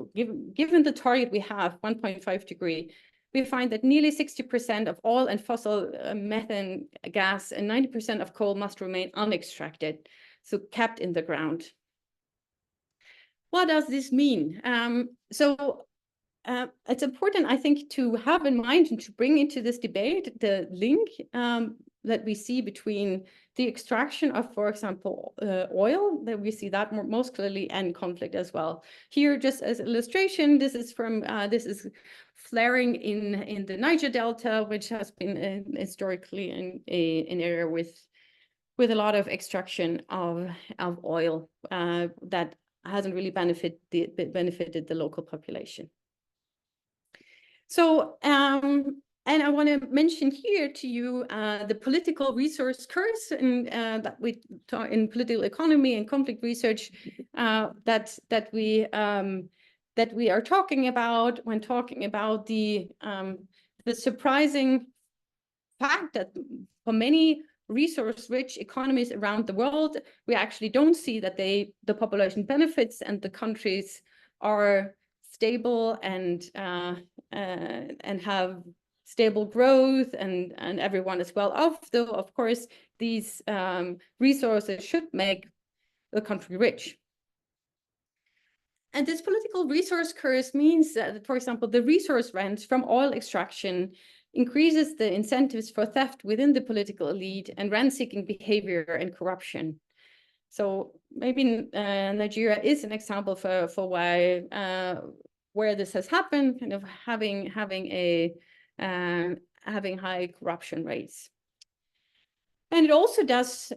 given the target we have, 1.5 degree, we find that nearly 60% of oil and fossil methane gas and 90% of coal must remain unextracted, so kept in the ground. What does this mean? It's important, I think, to have in mind and to bring into this debate the link that we see between the extraction of, for example, oil, that we see that most clearly, and conflict as well. Here, just as illustration, this is flaring in the Niger Delta, which has been historically an area with a lot of extraction of oil that hasn't really benefited the local population. So, and I want to mention here to you the political resource curse that we talk in political economy and conflict research that we are talking about when talking about the surprising fact that for many resource-rich economies around the world, we actually don't see that the population benefits and the countries are stable and have stable growth and everyone is well off, though of course these resources should make the country rich. And this political resource curse means that, for example, the resource rent from oil extraction increases the incentives for theft within the political elite and rent-seeking behavior and corruption. So maybe Nigeria is an example for why where this has happened, kind of having high corruption rates. And it also does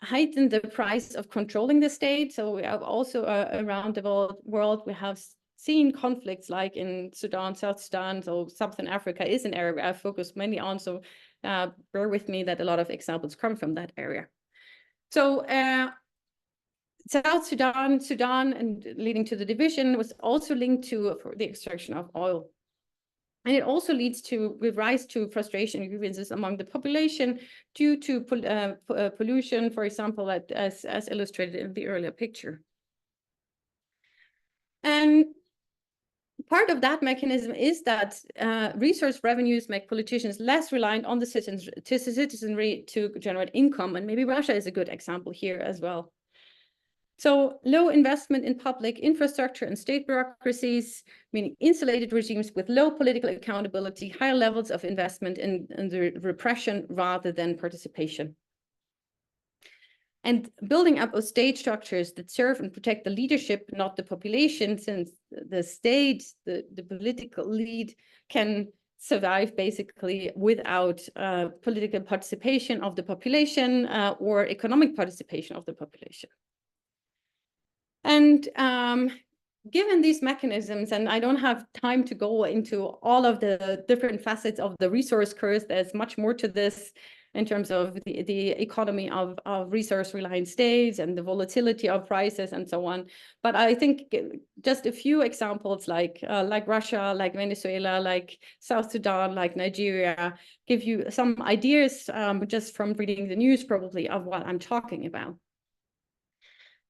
heighten the price of controlling the state. So we have also around the world, we have seen conflicts like in Sudan, South Sudan, so Southern Africa is an area I focus mainly on. So bear with me that a lot of examples come from that area. So South Sudan, and leading to the division was also linked to the extraction of oil. And it also leads to rise to frustration and grievances among the population due to pollution, for example, as illustrated in the earlier picture. And part of that mechanism is that resource revenues make politicians less reliant on the citizenry to generate income. And maybe Russia is a good example here as well. So low investment in public infrastructure and state bureaucracies, meaning insulated regimes with low political accountability, higher levels of investment in the repression rather than participation. And building up of state structures that serve and protect the leadership, not the population, since the state, the political lead can survive basically without political participation of the population or economic participation of the population. And given these mechanisms, and I don't have time to go into all of the different facets of the resource curse, there's much more to this in terms of the economy of resource-reliant states and the volatility of prices and so on. But I think just a few examples like Russia, like Venezuela, like South Sudan, like Nigeria, give you some ideas just from reading the news probably of what I'm talking about.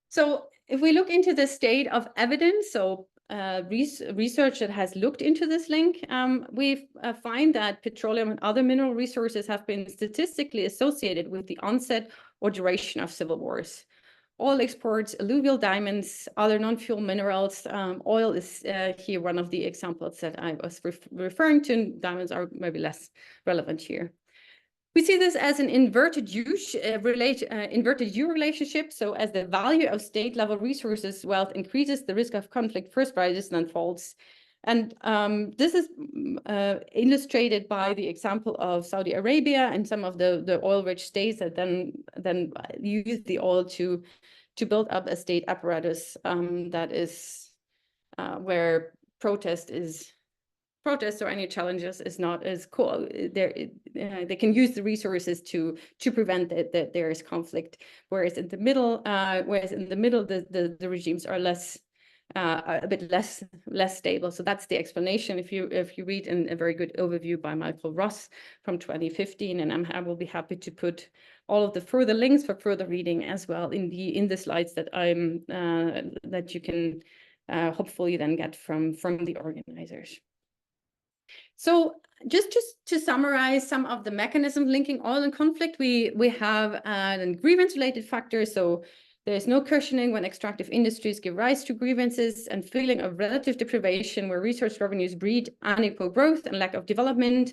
So if we look into the state of evidence, so research that has looked into this link, we find that petroleum and other mineral resources have been statistically associated with the onset or duration of civil wars. Oil exports, alluvial diamonds, other non-fuel minerals, oil is here one of the examples that I was referring to. Diamonds are maybe less relevant here. We see this as an inverted U relationship. So as the value of state-level resources wealth increases, the risk of conflict first rises and then falls. And this is illustrated by the example of Saudi Arabia and some of the oil-rich states that then use the oil to build up a state apparatus that is where protest is protests or any challenges is not as cool. They can use the resources to prevent that there is conflict, whereas in the middle, the regimes are a bit less stable. So that's the explanation. If you read in a very good overview by Michael Ross from 2015, and I will be happy to put all of the further links for further reading as well in the slides that that you can hopefully then get from the organizers. So just to summarize some of the mechanisms linking oil and conflict, we have grievance-related factors. So there's no cushioning when extractive industries give rise to grievances and feeling of relative deprivation where resource revenues breed unequal growth and lack of development.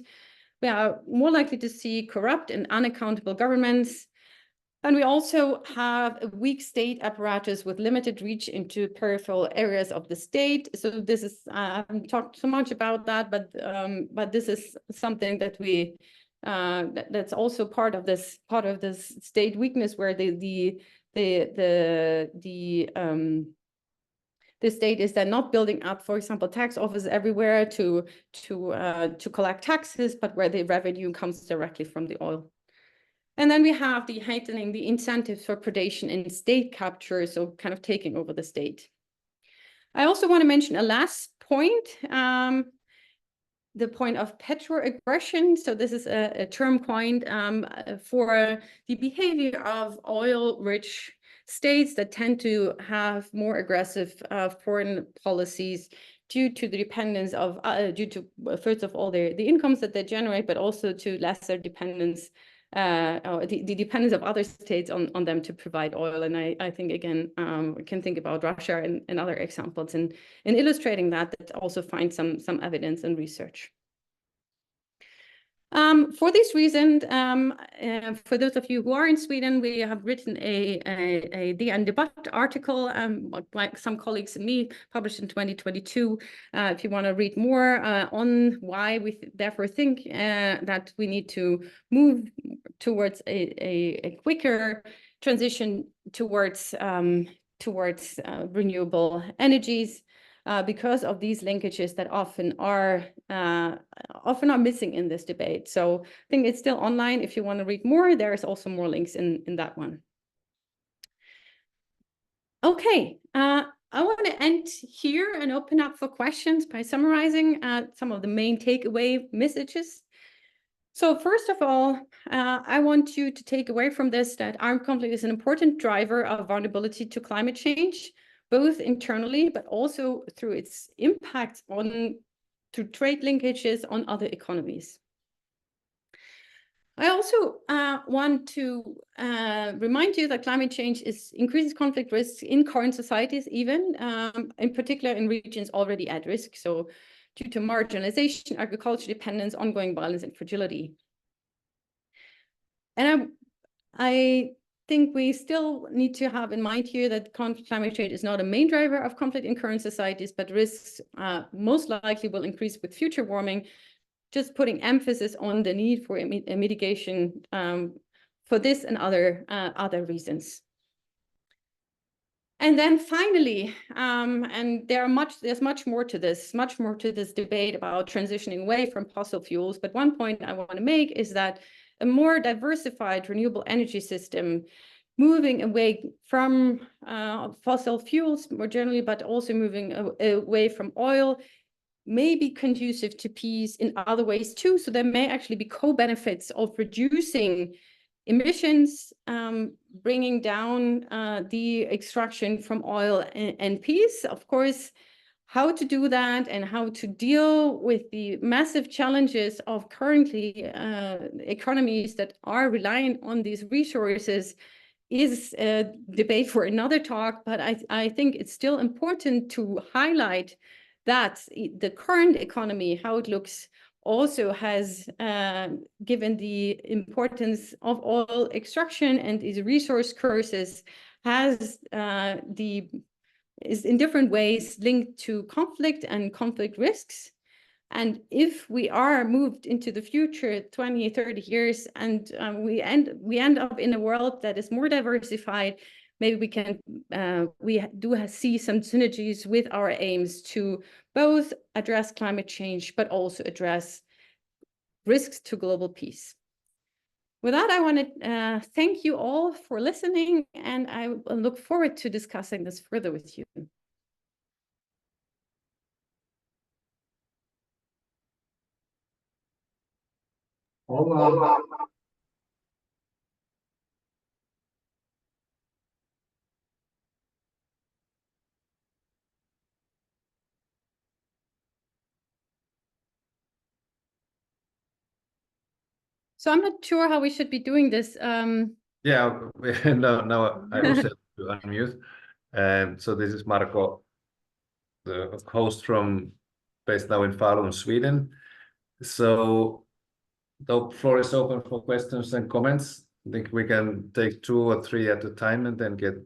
We are more likely to see corrupt and unaccountable governments. And we also have a weak state apparatus with limited reach into peripheral areas of the state. So this is, I haven't talked so much about that, but this is something that that's also part of this state weakness, where the state is then not building up, for example, tax offices everywhere to collect taxes, but where the revenue comes directly from the oil. And then we have the heightening the incentives for predation and state capture, so kind of taking over the state. I also want to mention a last point, the point of petroaggression. So this is a term coined for the behavior of oil-rich states that tend to have more aggressive foreign policies due to the dependence of, first of all, the incomes that they generate, but also to lesser dependence, the dependence of other states on them to provide oil. And I think, again, we can think about Russia and other examples in illustrating that also find some evidence and research. For this reason, for those of you who are in Sweden, we have written a DN Debatt article, like some colleagues and me, published in 2022. If you want to read more on why we therefore think that we need to move towards a quicker transition towards renewable energies, because of these linkages that often are missing in this debate. So I think it's still online. If you want to read more, there's also more links in that one. Okay, I want to end here and open up for questions by summarizing some of the main takeaway messages. So first of all, I want you to take away from this that armed conflict is an important driver of vulnerability to climate change, both internally, but also through its impact through trade linkages on other economies. I also want to remind you that climate change increases conflict risks in current societies, even in particular in regions already at risk. So due to marginalization, agriculture dependence, ongoing violence, and fragility. And I think we still need to have in mind here that climate change is not a main driver of conflict in current societies, but risks most likely will increase with future warming, just putting emphasis on the need for a mitigation for this and other reasons. And then finally, and there's much more to this debate about transitioning away from fossil fuels. But one point I want to make is that a more diversified renewable energy system, moving away from fossil fuels more generally, but also moving away from oil, may be conducive to peace in other ways too. So there may actually be co-benefits of reducing emissions, bringing down the extraction from oil and peace. Of course, how to do that and how to deal with the massive challenges of currently economies that are reliant on these resources is a debate for another talk. But I think it's still important to highlight that the current economy, how it looks, also has, given the importance of oil extraction and these resource curses, is in different ways linked to conflict and conflict risks. And if we are moved into the future 20, 30 years, and we end up in a world that is more diversified, maybe we do see some synergies with our aims to both address climate change, but also address risks to global peace. With that, I want to thank you all for listening, and I look forward to discussing this further with you. Hola. So I'm not sure how we should be doing this. Yeah, no, I was able to unmute. So this is Marco, the host based now in Falun, Sweden. So the floor is open for questions and comments. I think we can take 2 or 3 at a time and then get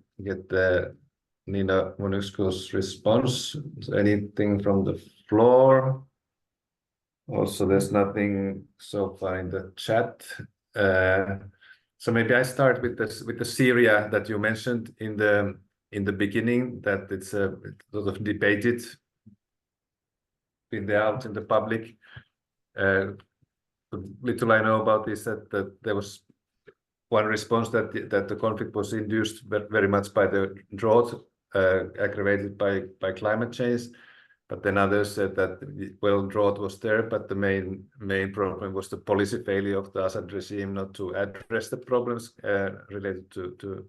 the Nina von Uexkull's response. So anything from the floor? Also, there's nothing so far in the chat. So maybe I start with the Syria that you mentioned in the beginning, that it's a sort of debated out in the public. The little I know about this, that there was one response that the conflict was induced very much by the drought, aggravated by climate change. But then others said that, well, drought was there, but the main problem was the policy failure of the Assad regime not to address the problems related to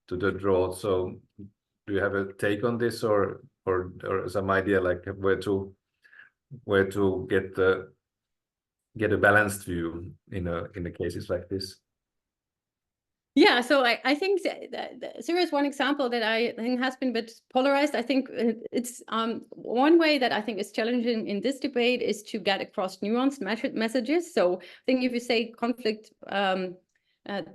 the drought. So, do you have a take on this, or some idea like where to get a balanced view in a cases like this? Yeah, so I think that Syria is one example that I think has been a bit polarized. I think it's one way that I think is challenging in this debate is to get across nuanced messages. So I think if you say conflict,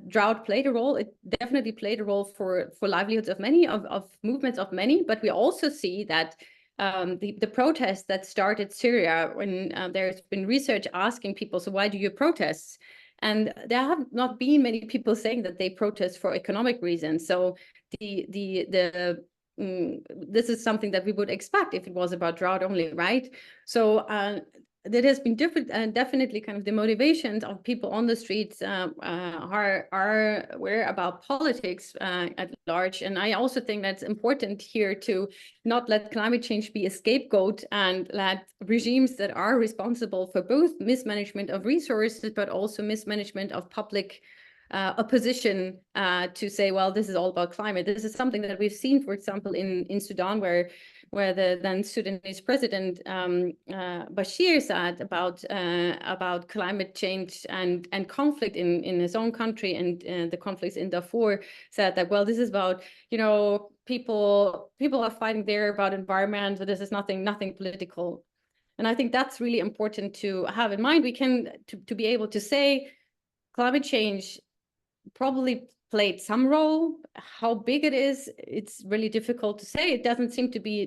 drought played a role, it definitely played a role for livelihoods of many, of movements of many. But we also see that the protests that started Syria, when there's been research asking people, so why do you protest? And there have not been many people saying that they protest for economic reasons. So this is something that we would expect if it was about drought only, right? So there has been different, definitely kind of the motivations of people on the streets are aware about politics at large. And I also think that's important here to not let climate change be a scapegoat and let regimes that are responsible for both mismanagement of resources, but also mismanagement of public opposition to say, well, this is all about climate. This is something that we've seen, for example, in Sudan, where the then Sudanese president Bashir said about climate change and conflict in his own country, and the conflicts in Darfur, said that, well, this is about, you know, people are fighting there about environment, so this is nothing political. And I think that's really important to have in mind. We can to be able to say climate change probably played some role. How big it is, it's really difficult to say. It didn't seem to be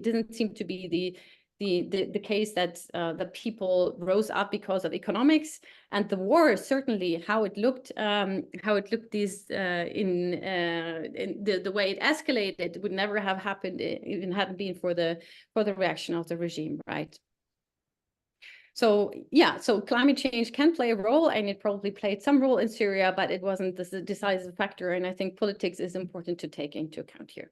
the case that the people rose up because of economics, and the war, certainly how it looked these in the way it escalated would never have happened even hadn't been for the reaction of the regime, right? So yeah, so climate change can play a role, and it probably played some role in Syria, but it wasn't the decisive factor. And I think politics is important to take into account here.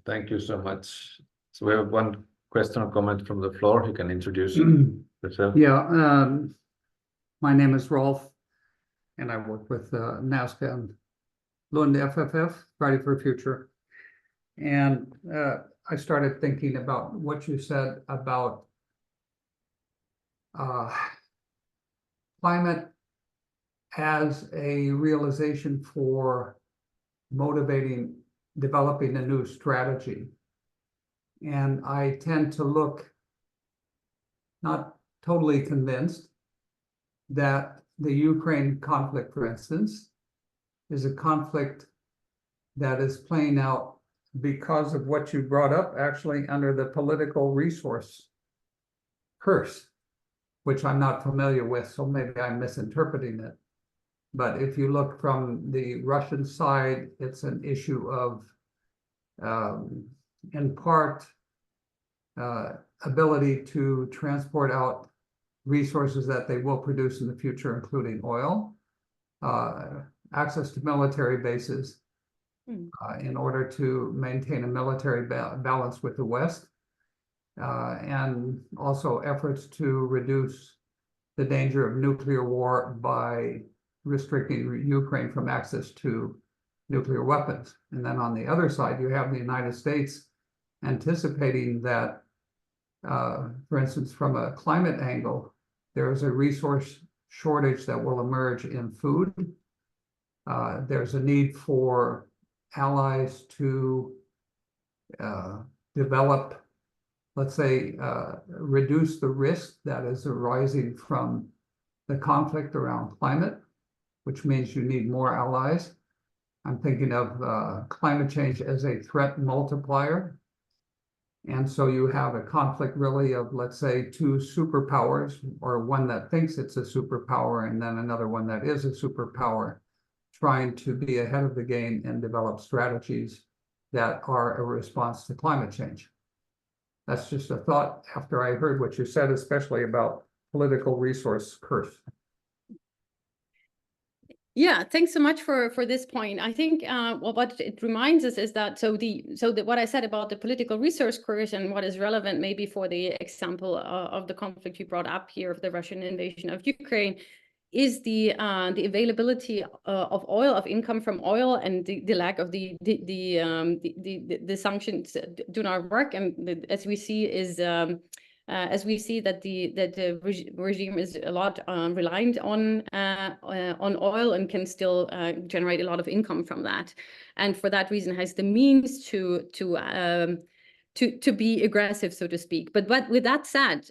Thank you so much. So we have one question or comment from the floor. You can introduce yourself. Yeah, my name is Rolf, and I work with NASCA and Lund FFF, Friday for Future. And I started thinking about what you said about climate as a realization for motivating, developing a new strategy. And I tend to look not totally convinced that the Ukraine conflict, for instance, is a conflict that is playing out because of what you brought up, actually under the political resource curse, which I'm not familiar with, so maybe I'm misinterpreting it. But if you look from the Russian side, it's an issue of, in part, ability to transport out resources that they will produce in the future, including oil, access to military bases in order to maintain a military balance with the West, and also efforts to reduce the danger of nuclear war by restricting Ukraine from access to nuclear weapons. And then on the other side, you have the United States anticipating that, for instance, from a climate angle, there is a resource shortage that will emerge in food. There's a need for allies to develop, let's say, reduce the risk that is arising from the conflict around climate, which means you need more allies. I'm thinking of climate change as a threat multiplier. And so you have a conflict really of, let's say, two superpowers, or one that thinks it's a superpower and then another one that is a superpower, trying to be ahead of the game and develop strategies that are a response to climate change. That's just a thought after I heard what you said, especially about political resource curse. Yeah, thanks so much for this point. I think well, what it reminds us is that what I said about the political resource curse and what is relevant maybe for the example of the conflict you brought up here of the Russian invasion of Ukraine is the availability of oil, of income from oil, and the lack of the sanctions do not work, and as we see is. As we see that the regime is a lot reliant on oil and can still generate a lot of income from that, and for that reason has the means to be aggressive, so to speak. But with that said,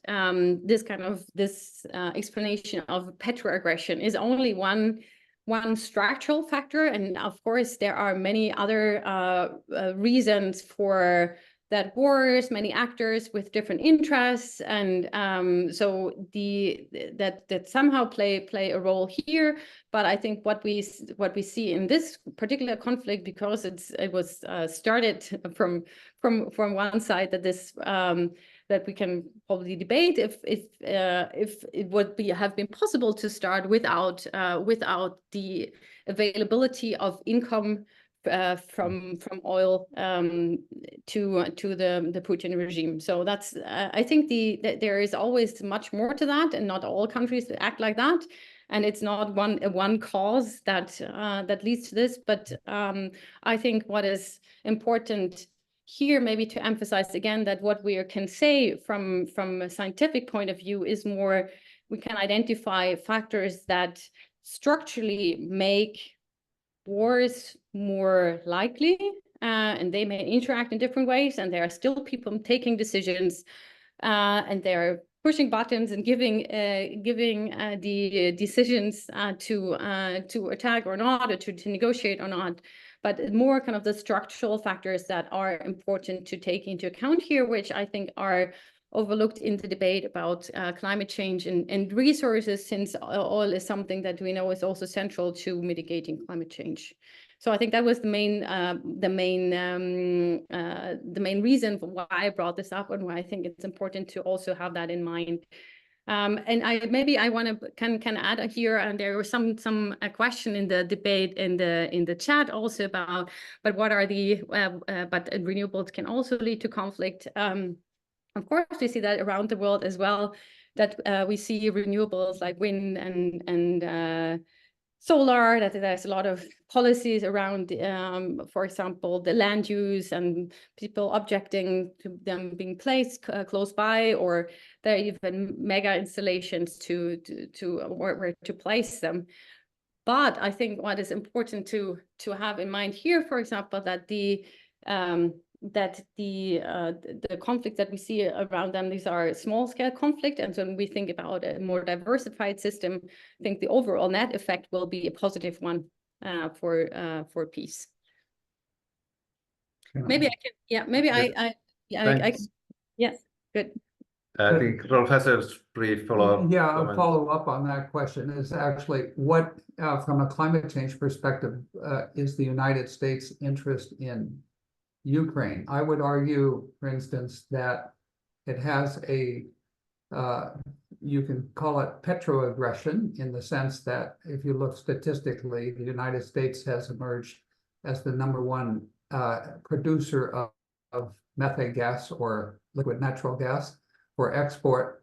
this explanation of petroaggression is only one structural factor, and of course there are many other reasons for that wars, many actors with different interests, and so that somehow play a role here. But I think what we see in this particular conflict, because it was started from one side, that this that we can probably debate if it would have been possible to start without the availability of income from oil to the Putin regime. So that's I think there is always much more to that, and not all countries act like that. And it's not one cause that leads to this. But I think what is important here, maybe to emphasize again, that what we can say from a scientific point of view is more, we can identify factors that structurally make wars more likely, and they may interact in different ways, and there are still people taking decisions, and they're pushing buttons and giving the decisions to attack or not, or to negotiate or not. But more kind of the structural factors that are important to take into account here, which I think are overlooked in the debate about climate change and resources, since oil is something that we know is also central to mitigating climate change. So I think that was the main reason for why I brought this up, and why I think it's important to also have that in mind. And I want to can add here, and there was some question in the debate in the chat also about, but what are the but renewables can also lead to conflict. Of course, we see that around the world as well, that we see renewables like wind and solar, that there's a lot of policies around, for example, the land use and people objecting to them being placed close by, or there are even mega installations to where to place them. But I think what is important to have in mind here, for example, that the conflict that we see around them, these are small-scale conflict, and so when we think about a more diversified system, I think the overall net effect will be a positive one for peace. Maybe I can, yeah, maybe I can, yes, good. I think Rolf has a brief follow-up. Yeah, a comment. follow-up on that question is actually what, from a climate change perspective, is the United States' interest in Ukraine? I would argue, for instance, that it has a, you can call it petroaggression in the sense that if you look statistically, the United States has emerged as the #1 producer of methane gas or liquid natural gas for export.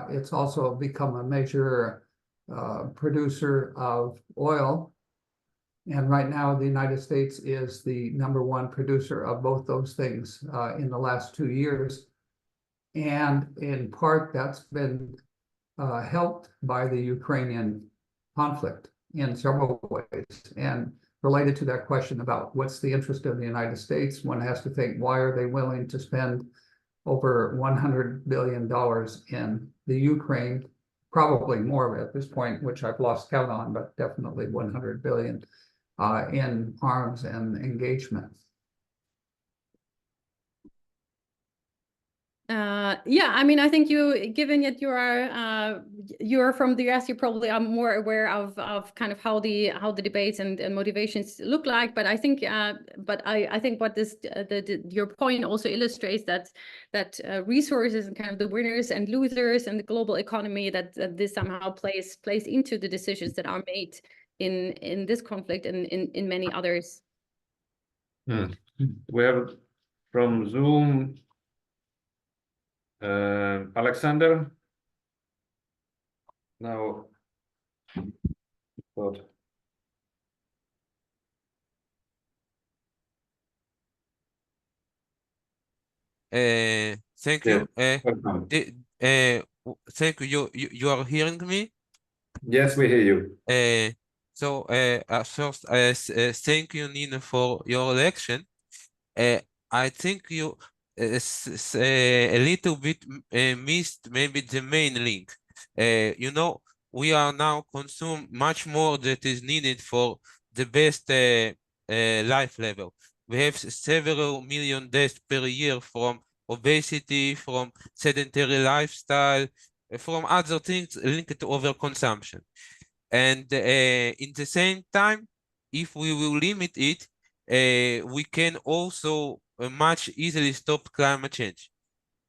It's also become a major producer of oil. And right now, the United States is the #1 producer of both those things in the last 2 years. And in part, that's been helped by the Ukrainian conflict in several ways. And related to that question about what's the interest of the United States, one has to think, why are they willing to spend over $100 billion in the Ukraine, probably more at this point, which I've lost count on, but definitely 100 billion in arms and engagement. Yeah, I mean, I think you, given that you are from the US, you probably are more aware of kind of how the debates and motivations look like. But I think, I think what this your point also illustrates that resources and kind of the winners and losers and the global economy, that this somehow plays into the decisions that are made in this conflict and in many others. We have from Zoom. Alexander, now, what? Thank Yeah. you. Thank you. You are hearing me? Yes, we hear you. First, thank you, Nina, for your election. I think you a little bit missed maybe the main link. You know, we are now consume much more that is needed for the best life level. We have several million deaths per year from obesity, from sedentary lifestyle, from other things linked to overconsumption. And in the same time, if we will limit it, we can also much easily stop climate change.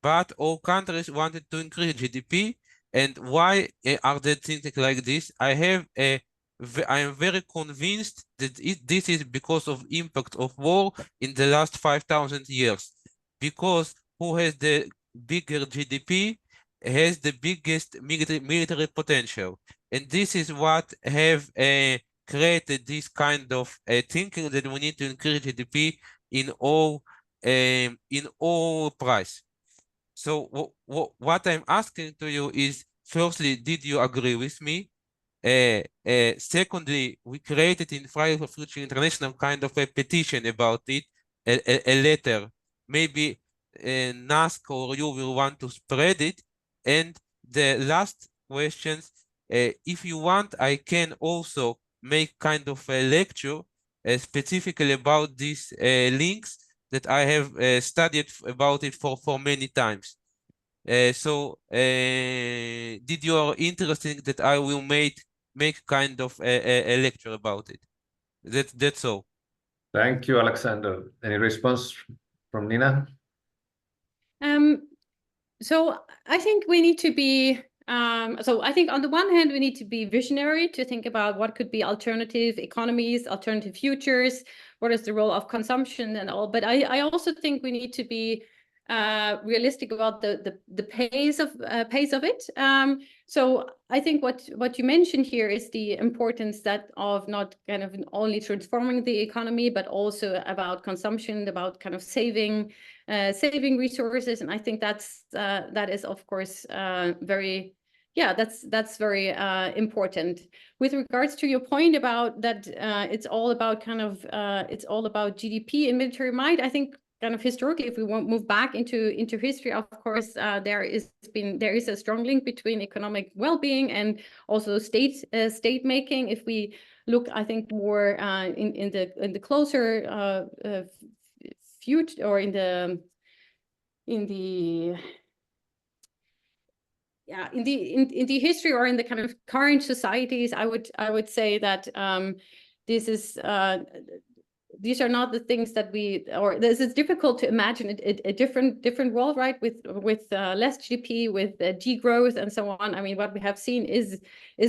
But all countries wanted to increase GDP. And why are they thinking like this? I am very convinced that this is because of impact of war in the last 5,000 years. Because who has the bigger GDP has the biggest military potential. And this is what have created this kind of thinking that we need to increase GDP in all price. So what I'm asking to you is, firstly, did you agree with me? Secondly, we created in Fridays for Future International kind of a petition about it, a letter. Maybe NASC or you will want to spread it. And the last questions, if you want, I can also make kind of a lecture specifically about these links that I have studied about it for many times. Did you are interested that I will make kind of a lecture about it? That's all. Thank you, Alexander. Any response from Nina? So I think we need to be, so I think on the one hand, we need to be visionary to think about what could be alternative economies, alternative futures, what is the role of consumption and all. But I also think we need to be realistic about the pace of it. So I think what you mentioned here is the importance of not kind of only transforming the economy, but also about consumption, about kind of saving resources. And I think that is of course very, yeah, that's very important. With regards to your point about that, it's all about kind of it's all about GDP and military might. I think kind of historically, if we won't move back into history, of course, there is a strong link between economic well-being and also state making. If we look, I think more in the closer future, or in the yeah, in the history or in the kind of current societies, I would say that these are not the things that this is difficult to imagine a different world, right? With less GDP, with degrowth and so on. I mean, what we have seen is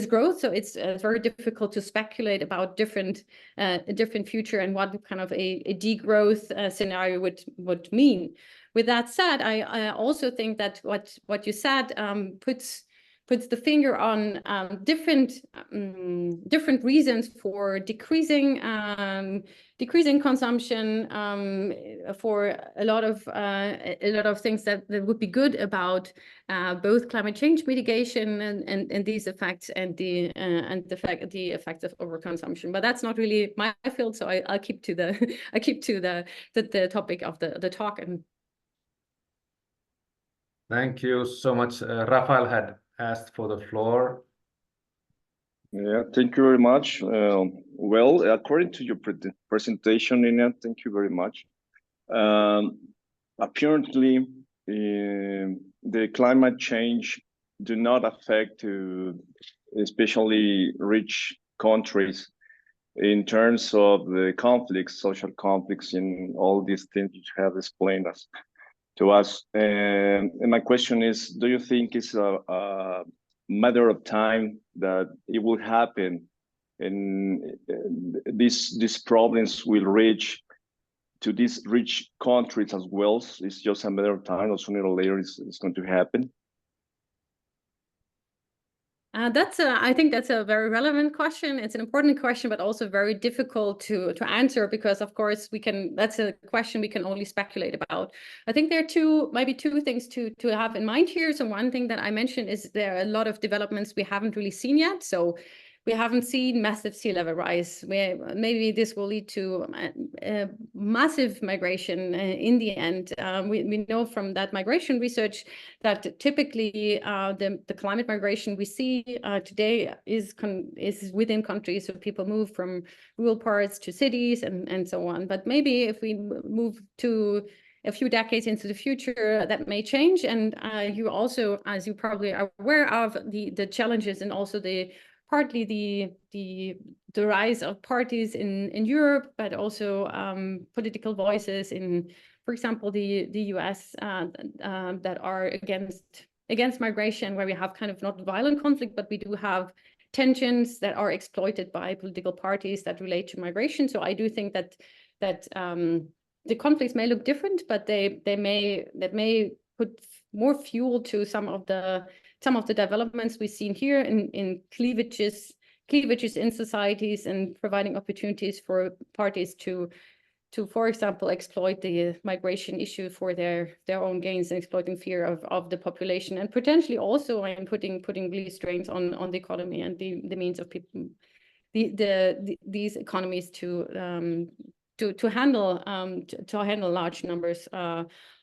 growth, so it's very difficult to speculate about a different future and what kind of a degrowth scenario would mean. With that said, I also think that what you said puts the finger on different reasons for decreasing consumption, for a lot of things that would be good about both climate change mitigation and these effects and the effects of overconsumption. But that's not really my field, so I'll keep to the topic of the talk. And thank you so much. Rafael had asked for the floor. Yeah, thank you very much. Well, according to your presentation, Nina, thank you very much. Apparently, the climate change do not affect especially rich countries in terms of the conflicts, social conflicts, and all these things you have explained to us. And my question is, do you think it's a matter of time that it will happen and these problems will reach to these rich countries as well? It's just a matter of time, or sooner or later it's going to happen? I think that's a very relevant question. It's an important question, but also very difficult to answer, because of course that's a question we can only speculate about. I think there are maybe two things to have in mind here. So one thing that I mentioned is there are a lot of developments we haven't really seen yet. So we haven't seen massive sea level rise. Maybe this will lead to massive migration in the end. We know from that migration research that typically the climate migration we see today is within countries. So people move from rural parts to cities and so on. But maybe if we move to a few decades into the future, that may change. And you also, as you probably are aware of, the challenges and also partly the rise of parties in Europe, but also political voices in, for example, the US that are against migration, where we have kind of not violent conflict, but we do have tensions that are exploited by political parties that relate to migration. So I do think that the conflicts may look different, but they may put more fuel to some of the developments we've seen here in cleavages in societies, and providing opportunities for parties to, for example, exploit the migration issue for their own gains, and exploiting fear of the population, and potentially also putting really strains on the economy and the means of people, these economies to handle large numbers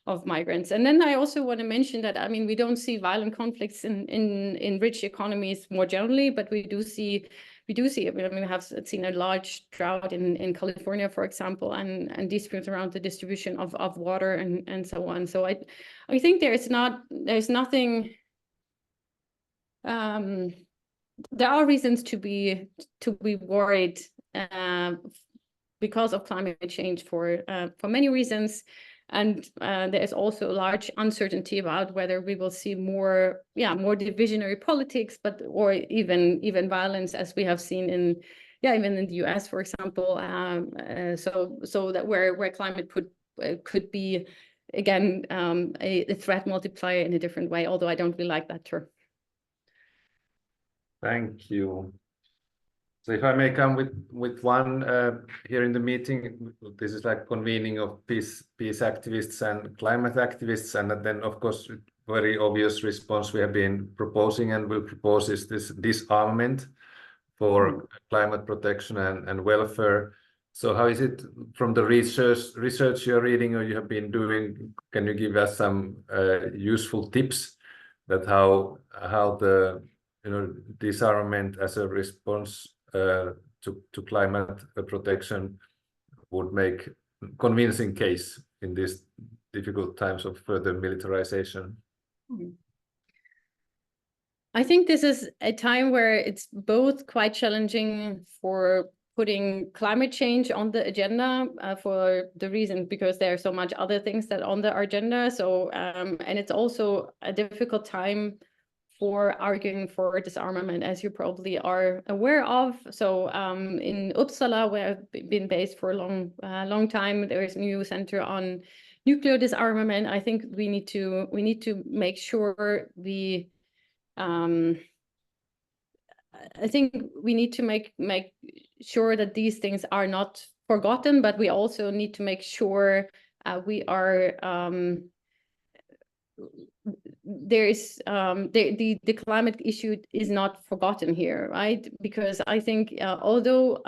of migrants. And then I also want to mention that, I mean, we don't see violent conflicts in rich economies more generally, but we do see, I mean, we have seen a large drought in California, for example, and disputes around the distribution of water and so on. So I think there's nothing, there are reasons to be worried because of climate change for many reasons. And there is also large uncertainty about whether we will see more divisionary politics, or even violence, as we have seen even in the US, for example. So that where climate could be again a threat multiplier in a different way. Although I don't really like that term. Thank you. So if I may come with one here in the meeting, this is like convening of peace activists and climate activists, and then of course very obvious response we have been proposing and will propose is this disarmament for climate protection and welfare. So how is it from the research you're reading or you have been doing? Can you give us some useful tips that how the disarmament as a response to climate protection would make convincing case in these difficult times of further militarization? I think this is a time where it's both quite challenging for putting climate change on the agenda for the reason because there are so much other things that on the agenda. So and it's also a difficult time for arguing for disarmament, as you probably are aware of. So in Uppsala, where I've been based for a long time, there is a new center on nuclear disarmament. I think we need to make sure we I think we need to make sure that these things are not forgotten, but we also need to make sure we are there is the climate issue is not forgotten here, right? Because I think although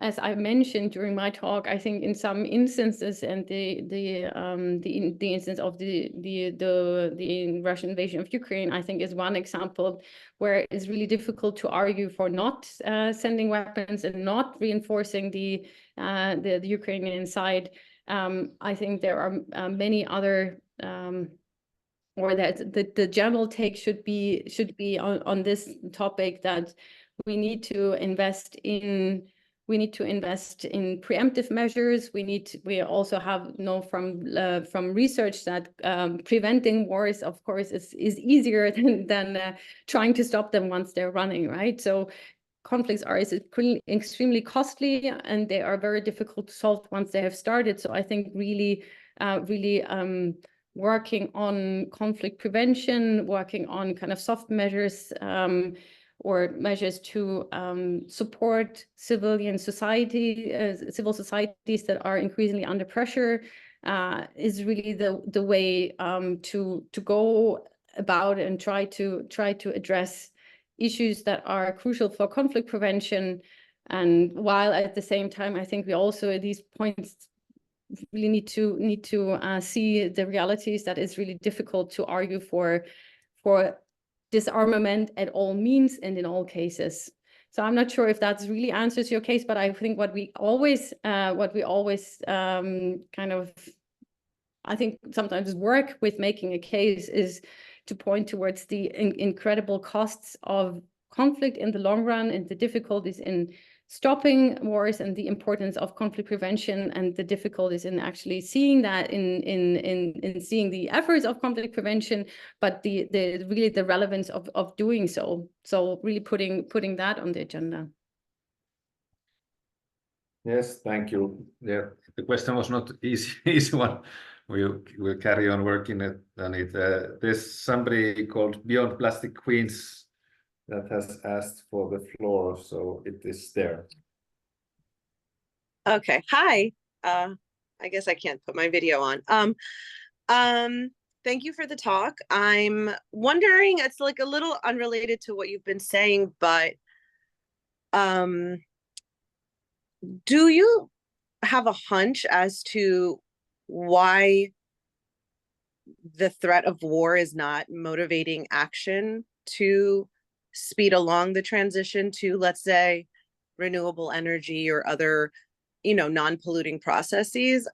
as I mentioned during my talk, I think in some instances, and the instance of the Russian invasion of Ukraine, I think is one example where it's really difficult to argue for not sending weapons and not reinforcing the Ukrainian side. I think there are many other or that the general take should be on this topic that we need to invest in preemptive measures. We also know from research that preventing wars, of course, is easier than trying to stop them once they're running, right? So conflicts are extremely costly and they are very difficult to solve once they have started. So I think really working on conflict prevention, working on kind of soft measures or measures to support civil societies that are increasingly under pressure is really the way to go about and try to address issues that are crucial for conflict prevention. And while at the same time, I think we also at these points really need to see the realities that it's really difficult to argue for disarmament at all means and in all cases. So I'm not sure if that really answers your case, but I think what we always kind of, I think sometimes work with making a case is to point towards the incredible costs of conflict in the long run and the difficulties in stopping wars and the importance of conflict prevention and the difficulties in actually seeing that in seeing the efforts of conflict prevention, but really the relevance of doing so. So really putting that on the agenda. Yes, thank you. Yeah, the question was not easy one. We'll carry on working on it. There's somebody called Beyond Plastic Queens that has asked for the floor, so it is there. Okay, hi. I guess I can't put my video on. Thank you for the talk. I'm wondering, it's like a little unrelated to what you've been saying, but do you have a hunch as to why the threat of war is not motivating action to speed along the transition to, let's say, renewable energy or other, non-polluting processes?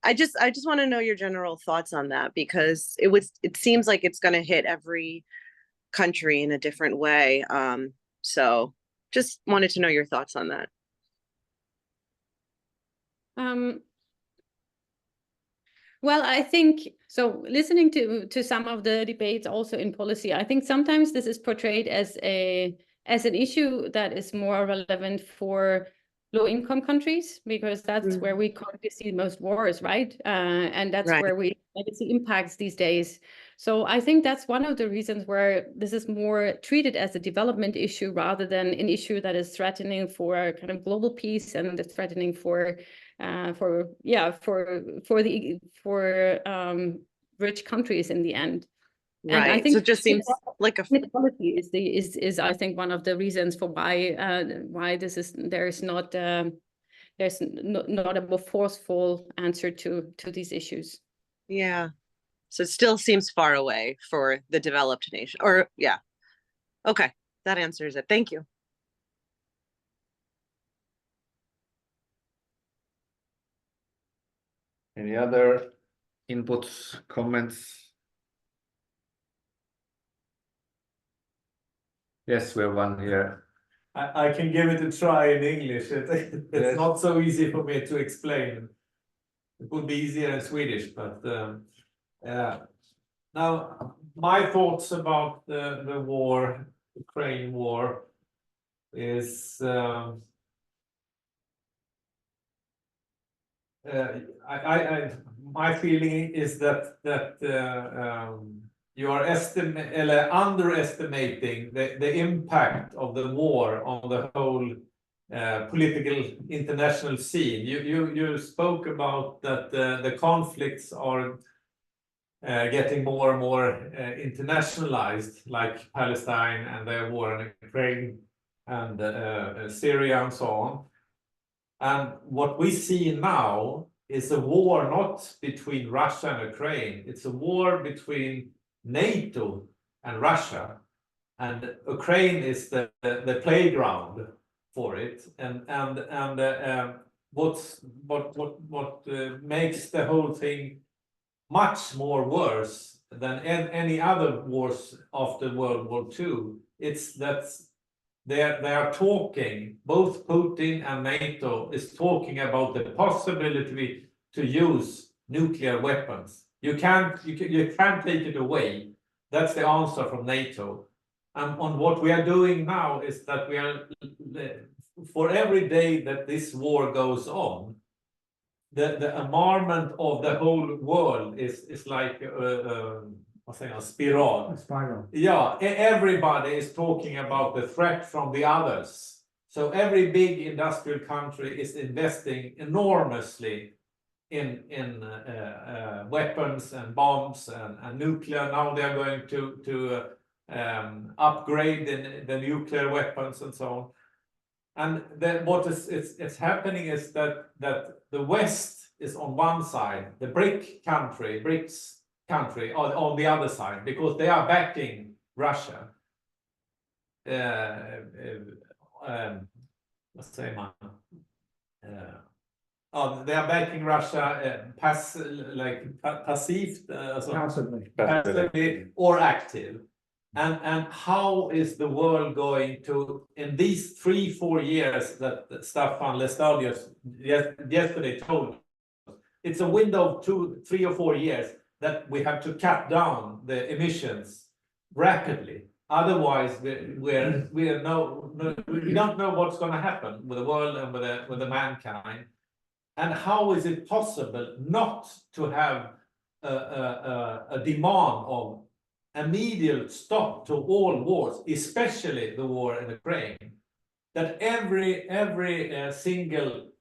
I just want to know your general thoughts on that, because it seems like it's going to hit every country in a different way. So just wanted to know your thoughts on that. Well, I think so. Listening to some of the debates also in policy, I think sometimes this is portrayed as an issue that is more relevant for low-income countries, because that's where we currently see most wars, right? And that's where we see impacts these days. So I think that's one of the reasons where this is more treated as a development issue rather than an issue that is threatening for kind of global peace and threatening for rich countries in the end. Right. And I think so it just seems like a inequality is I think one of the reasons for why there's not a more forceful answer to these issues. Yeah. So it still seems far away for the developed nation, or yeah. Okay, that answers it. Thank you. Any other inputs, comments? Yes, we have one here. I can give it a try in English. It's Yes. not so easy for me to explain. It would be easier in Swedish, but now my thoughts about the war, Ukraine war, is my feeling is that you are underestimating the impact of the war on the whole political international scene. You spoke about that the conflicts are getting more and more internationalized, like Palestine and the war in Ukraine and Syria and so on. And what we see now is a war not between Russia and Ukraine, it's a war between NATO and Russia. And Ukraine is the playground for it. And what makes the whole thing much more worse than any other wars after World War II, it's that they are talking, both Putin and NATO is talking about the possibility to use nuclear weapons. You can't take it away. That's the answer from NATO. And on what we are doing now is that we are, for every day that this war goes on, the armament of the whole world is like a spiral. A spiral. Yeah, everybody is talking about the threat from the others. So every big industrial country is investing enormously in weapons and bombs and nuclear. Now they are going to upgrade the nuclear weapons and so on. And then what is happening is that the West is on one side, the BRICS country on the other side, because they are backing Russia. Vad säger man? They are backing Russia passivt, passively or active. And how is the world going to, in these 3-4 years that Staffan Lestadius yesterday told us, it's a window of 2, 3 or 4 years that we have to cut down the emissions rapidly. Otherwise, we don't know what's going to happen with the world and with the mankind. And how is it possible not to have a demand of immediate stop to all wars, especially the war in Ukraine? That every single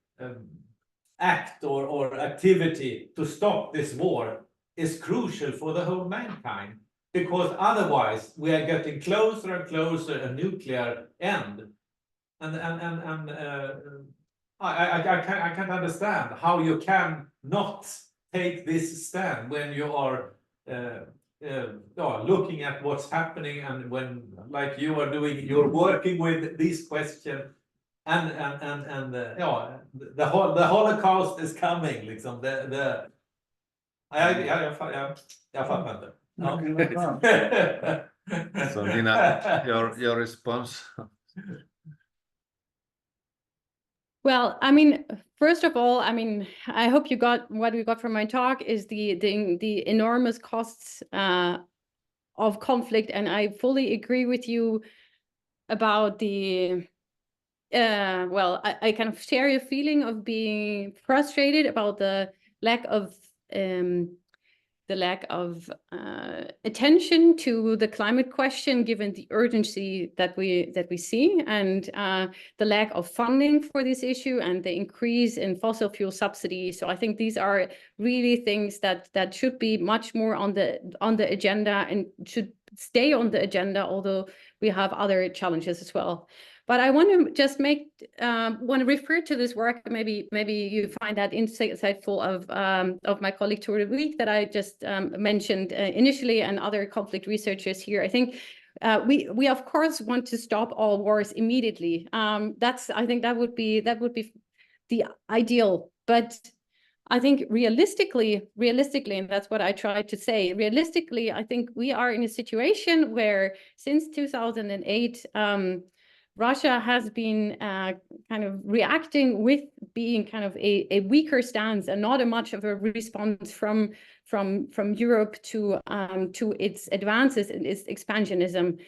act or activity to stop this war is crucial for the whole mankind, because otherwise we are getting closer and closer a nuclear end. And I can't understand how you can not take this stand when you are looking at what's happening, and when, like you are doing, you're working with this question, and the Holocaust is coming, liksom. Jag fattar inte. So Nina, your response. Well, I mean, first of all, I mean, I hope you got what we got from my talk is the enormous costs of conflict, and I fully agree with you about the well, I kind of share your feeling of being frustrated about the lack of attention to the climate question, given the urgency that we see, and the lack of funding for this issue, and the increase in fossil fuel subsidies. So I think these are really things that should be much more on the agenda, and should stay on the agenda, although we have other challenges as well. But I want to just want to refer to this work. Maybe you find that insightful of my colleague Tore Vik that I just mentioned initially, and other conflict researchers here. I think we of course want to stop all wars immediately. I think that would be the ideal. But I think realistically, and that's what I tried to say, realistically, I think we are in a situation where since 2008, Russia has been kind of reacting with being kind of a weaker stance and not a much of a response from Europe to its advances and its expansionism,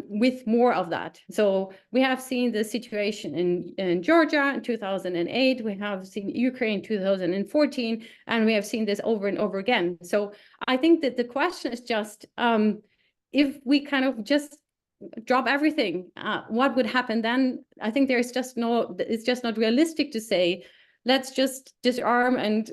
with more of that. So we have seen the situation in Georgia in 2008, we have seen Ukraine in 2014, and we have seen this over and over again. So I think that the question is just if we kind of just drop everything, what would happen then? I think it's just not realistic to say, let's just disarm and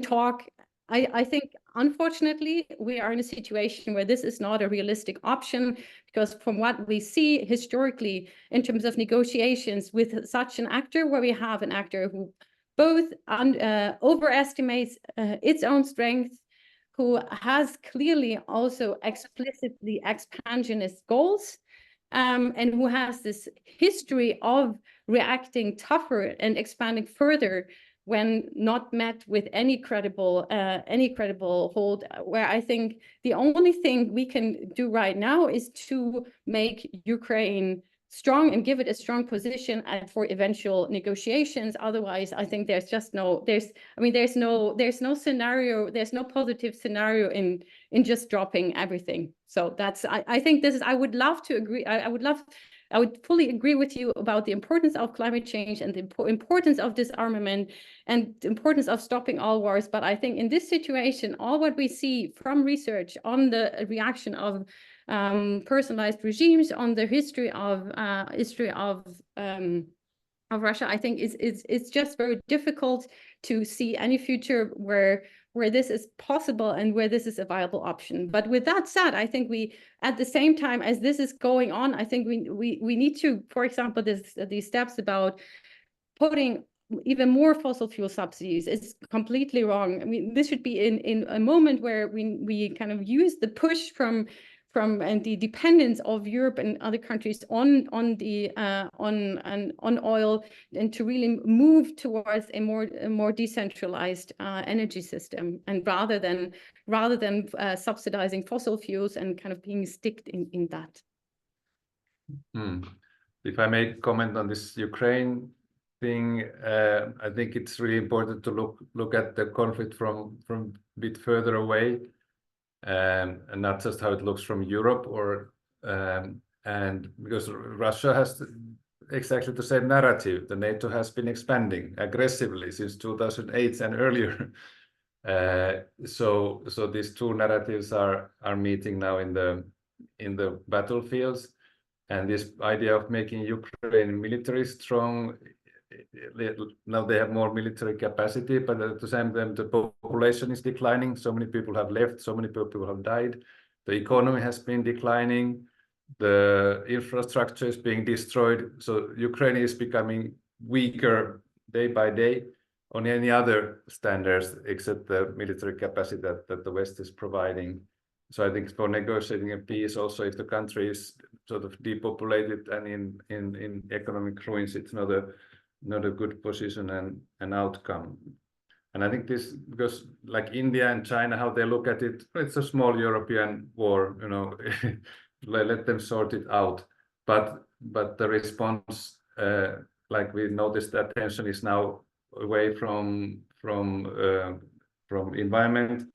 talk. I think, unfortunately, we are in a situation where this is not a realistic option, because from what we see historically in terms of negotiations with such an actor, where we have an actor who both overestimates its own strength, who has clearly also explicitly expansionist goals, and who has this history of reacting tougher and expanding further when not met with any credible hold, where I think the only thing we can do right now is to make Ukraine strong and give it a strong position for eventual negotiations. Otherwise, I think there's no scenario, there's no positive scenario in just dropping everything. So that's, I think this is, I would love to agree. I would fully agree with you about the importance of climate change and the importance of disarmament and the importance of stopping all wars. But I think in this situation, all what we see from research on the reaction of personalized regimes, on the history of Russia, I think it's just very difficult to see any future where this is possible and where this is a viable option. But with that said, I think we, at the same time as this is going on, I think we need to, for example, these steps about putting even more fossil fuel subsidies is completely wrong. I mean, this should be in a moment where we kind of use the push from and the dependence of Europe and other countries on oil, and to really move towards a more decentralized energy system, and rather than subsidizing fossil fuels and kind of being sticked in that. If I may comment on this Ukraine thing, I think it's really important to look at the conflict from a bit further away. And not just how it looks from Europe, and because Russia has exactly the same narrative. The NATO has been expanding aggressively since 2008 and earlier. So these two narratives are meeting now in the battlefields, and this idea of making Ukraine military strong. Now they have more military capacity, but at the same time the population is declining. So many people have left, so many people have died. The economy has been declining. The infrastructure is being destroyed. So Ukraine is becoming weaker day by day on any other standards except the military capacity that the West is providing. So I think for negotiating a peace, also if the country is sort of depopulated and in economic ruins, it's not a good position and outcome. And I think this, because like India and China, how they look at it, it's a small European war, let them sort it out. But the response, like we noticed, that attention is now away from environment.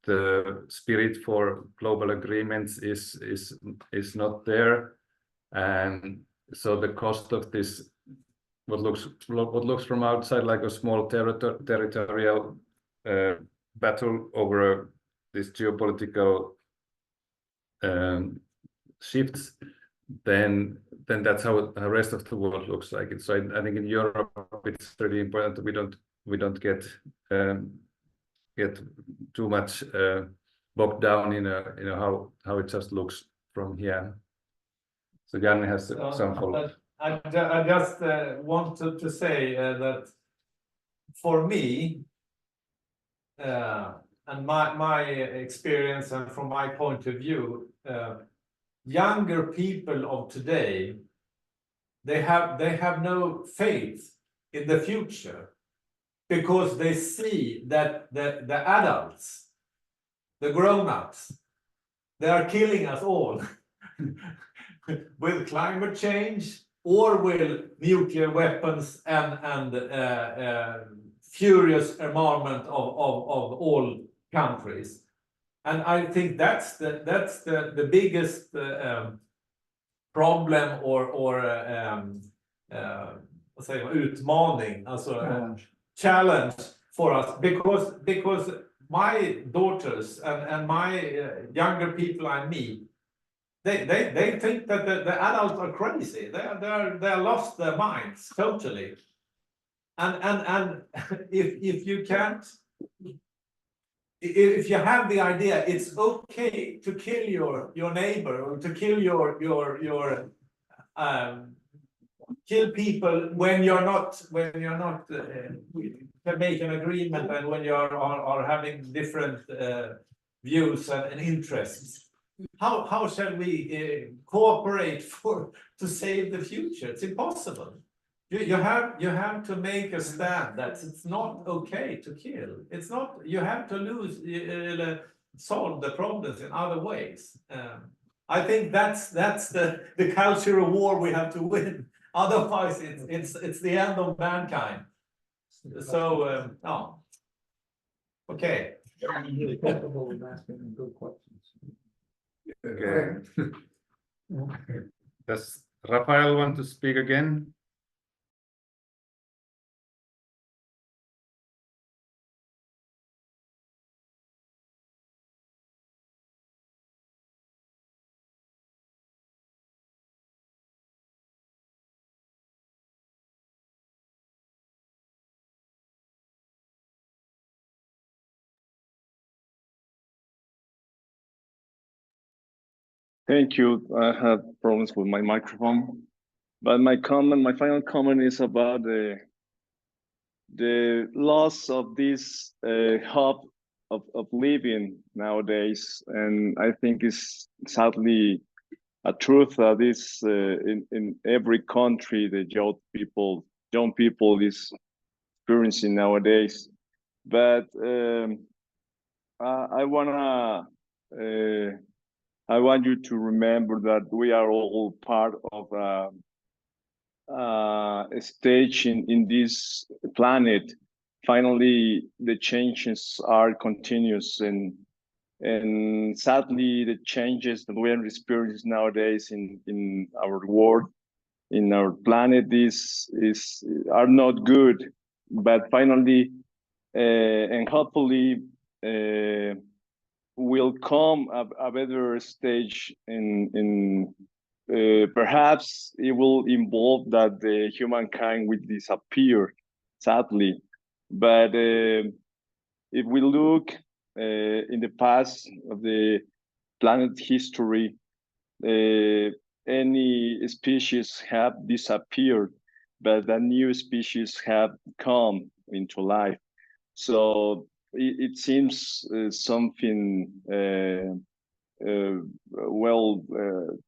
The spirit for global agreements is not there, and so the cost of this, what looks from outside like a small territorial battle over this geopolitical shifts, then that's how the rest of the world looks like it. So I think in Europe it's really important that we don't get too much bogged down in how it just looks from here. So Jan has some follow-up. I just wanted to say that for me, and my experience and from my point of view, younger people of today, they have no faith in the future. because they see that the adults, the grown-ups, they are killing us all with climate change or with nuclear weapons and furious armament of all countries. And I think that's the biggest problem or vad säger man, utmaning, alltså challenge for us, because my daughters and my younger people I meet, they think that the adults are crazy. They're lost their minds totally. And if you can't, if you have the idea it's okay to kill your neighbor or to kill your kill people when you're not can make an agreement, and when you are having different views and interests, how shall we cooperate to save the future? It's impossible. You have to make a stand that it's not okay to kill. It's not. You have to solve the problems in other ways. I think that's the culture of war we have to win. Otherwise, it's the end of mankind. So no. Okay. You're capable of asking good questions. Okay. Does Rafael want to speak again? Thank you. I had problems with my microphone, but my final comment is about the loss of this hope of living nowadays, and I think it's sadly a truth that is in every country the young people is experiencing nowadays. But I want you to remember that we are all part of a stage in this planet. Finally, the changes are continuous, and sadly, the changes that we are experiencing nowadays in our world, in our planet, are not good. But finally, and hopefully, will come a better stage in perhaps it will involve that the humankind will disappear, sadly. But if we look in the past of the planet history, any species have disappeared, but the new species have come into life. So it seems something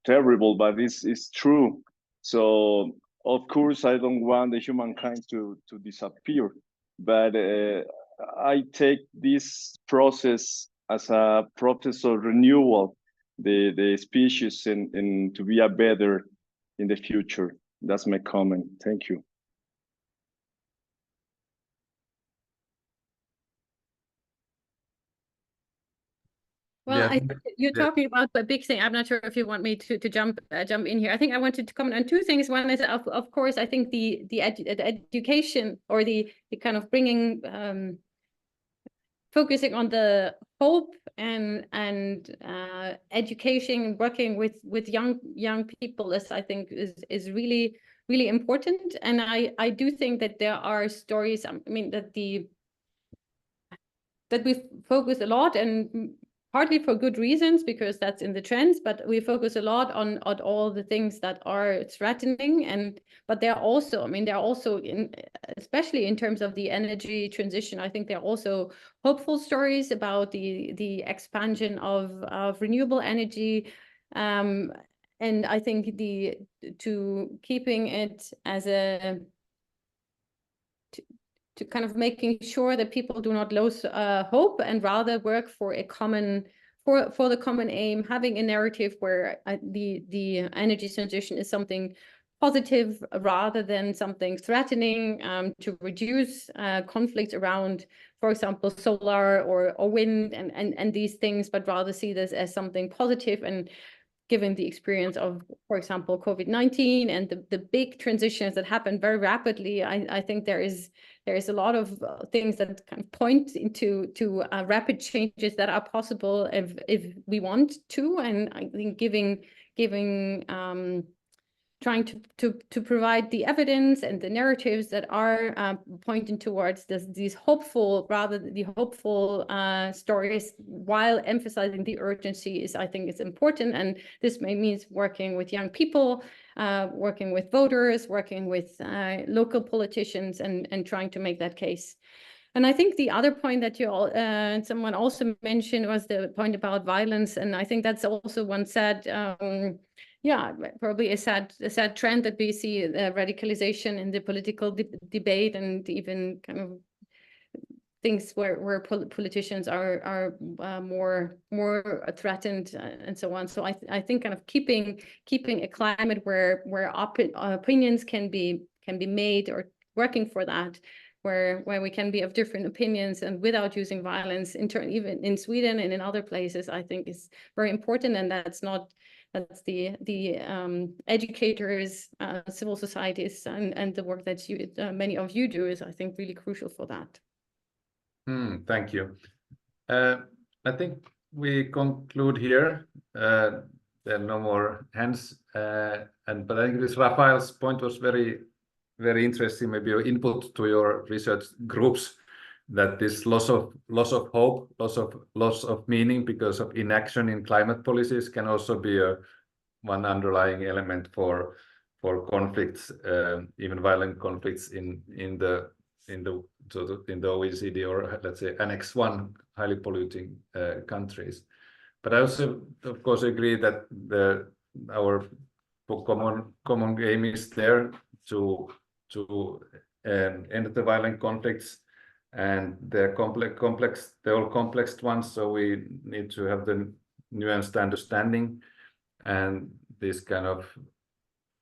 terrible, but this is true. So of course I don't want the humankind to disappear, but I take this process as a process of renewal, the species, and to be a better in the future. That's my comment. Thank you. Well, Yeah. I think you're talking about a big thing. I'm not sure if you want me to jump in here. I think I wanted to comment on two things. One is, of course, I think the education, or the kind of bringing focusing on the hope and education, working with young people, is, I think, is really important. And I do think that there are stories. I mean, that we focus a lot, and partly for good reasons, because that's in the trends, but we focus a lot on all the things that are threatening. But they're also, I mean, they're also, especially in terms of the energy transition, I think there are also hopeful stories about the expansion of renewable energy. And I think to keeping it as to to kind of making sure that people do not lose hope and rather work for a common for the common aim, having a narrative where the energy transition is something positive rather than something threatening, to reduce conflicts around, for example, solar or wind and these things, but rather see this as something positive. And given the experience of, for example, COVID-19 and the big transitions that happen very rapidly, I think there is a lot of things that kind of point into rapid changes that are possible if we want to. And I think trying to provide the evidence and the narratives that are pointing towards these hopeful, stories, while emphasizing the urgency I think is important. And this means working with young people, working with voters, working with local politicians, and trying to make that case. And I think the other point that someone also mentioned was the point about violence, and I think that's also one sad, probably a sad trend that we see, radicalization in the political debate, and even kind of things where politicians are more threatened and so on. So I think kind of keeping a climate where opinions can be made, or working for that, where we can be of different opinions and without using violence, even in Sweden and in other places, I think is very important. And that's the educators, civil societies, and the work that many of you do is, I think, really crucial for that. Thank you. I think we conclude here. There are no more hands. But I think this Rafael's point was very, very interesting. Maybe your input to your research groups, that this loss of hope, loss of meaning because of inaction in climate policies can also be one underlying element for conflicts, even violent conflicts in the OECD, or let's say Annex 1 highly polluting countries. But I also, of course, agree that our common aim is there to end the violent conflicts, and they're all complex ones. So we need to have the nuanced understanding, and these kind of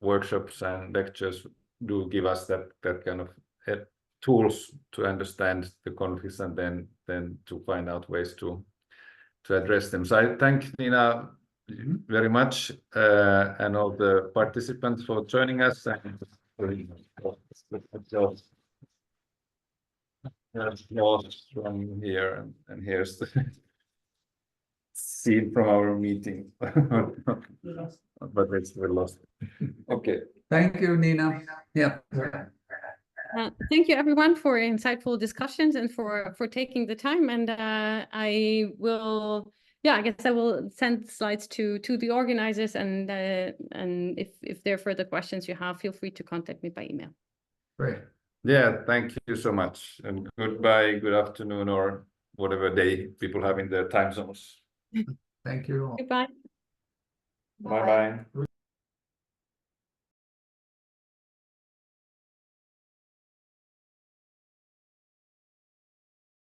workshops and lectures do give us that kind of tools to understand the conflicts, and then to find out ways to address them. So I thank Nina very much, and all the participants for joining us. And from here, and here's the scene from our meeting. But we're lost. Okay. Thank you, Nina. Yeah. Thank you, everyone, for insightful discussions and for taking the time. And I guess I will send slides to the organizers, and if there are further questions you have, feel free to contact me by email. Great. Yeah, thank you so much, and goodbye, good afternoon, or whatever day people have in their time zones. Thank you all. Goodbye. Bye-bye.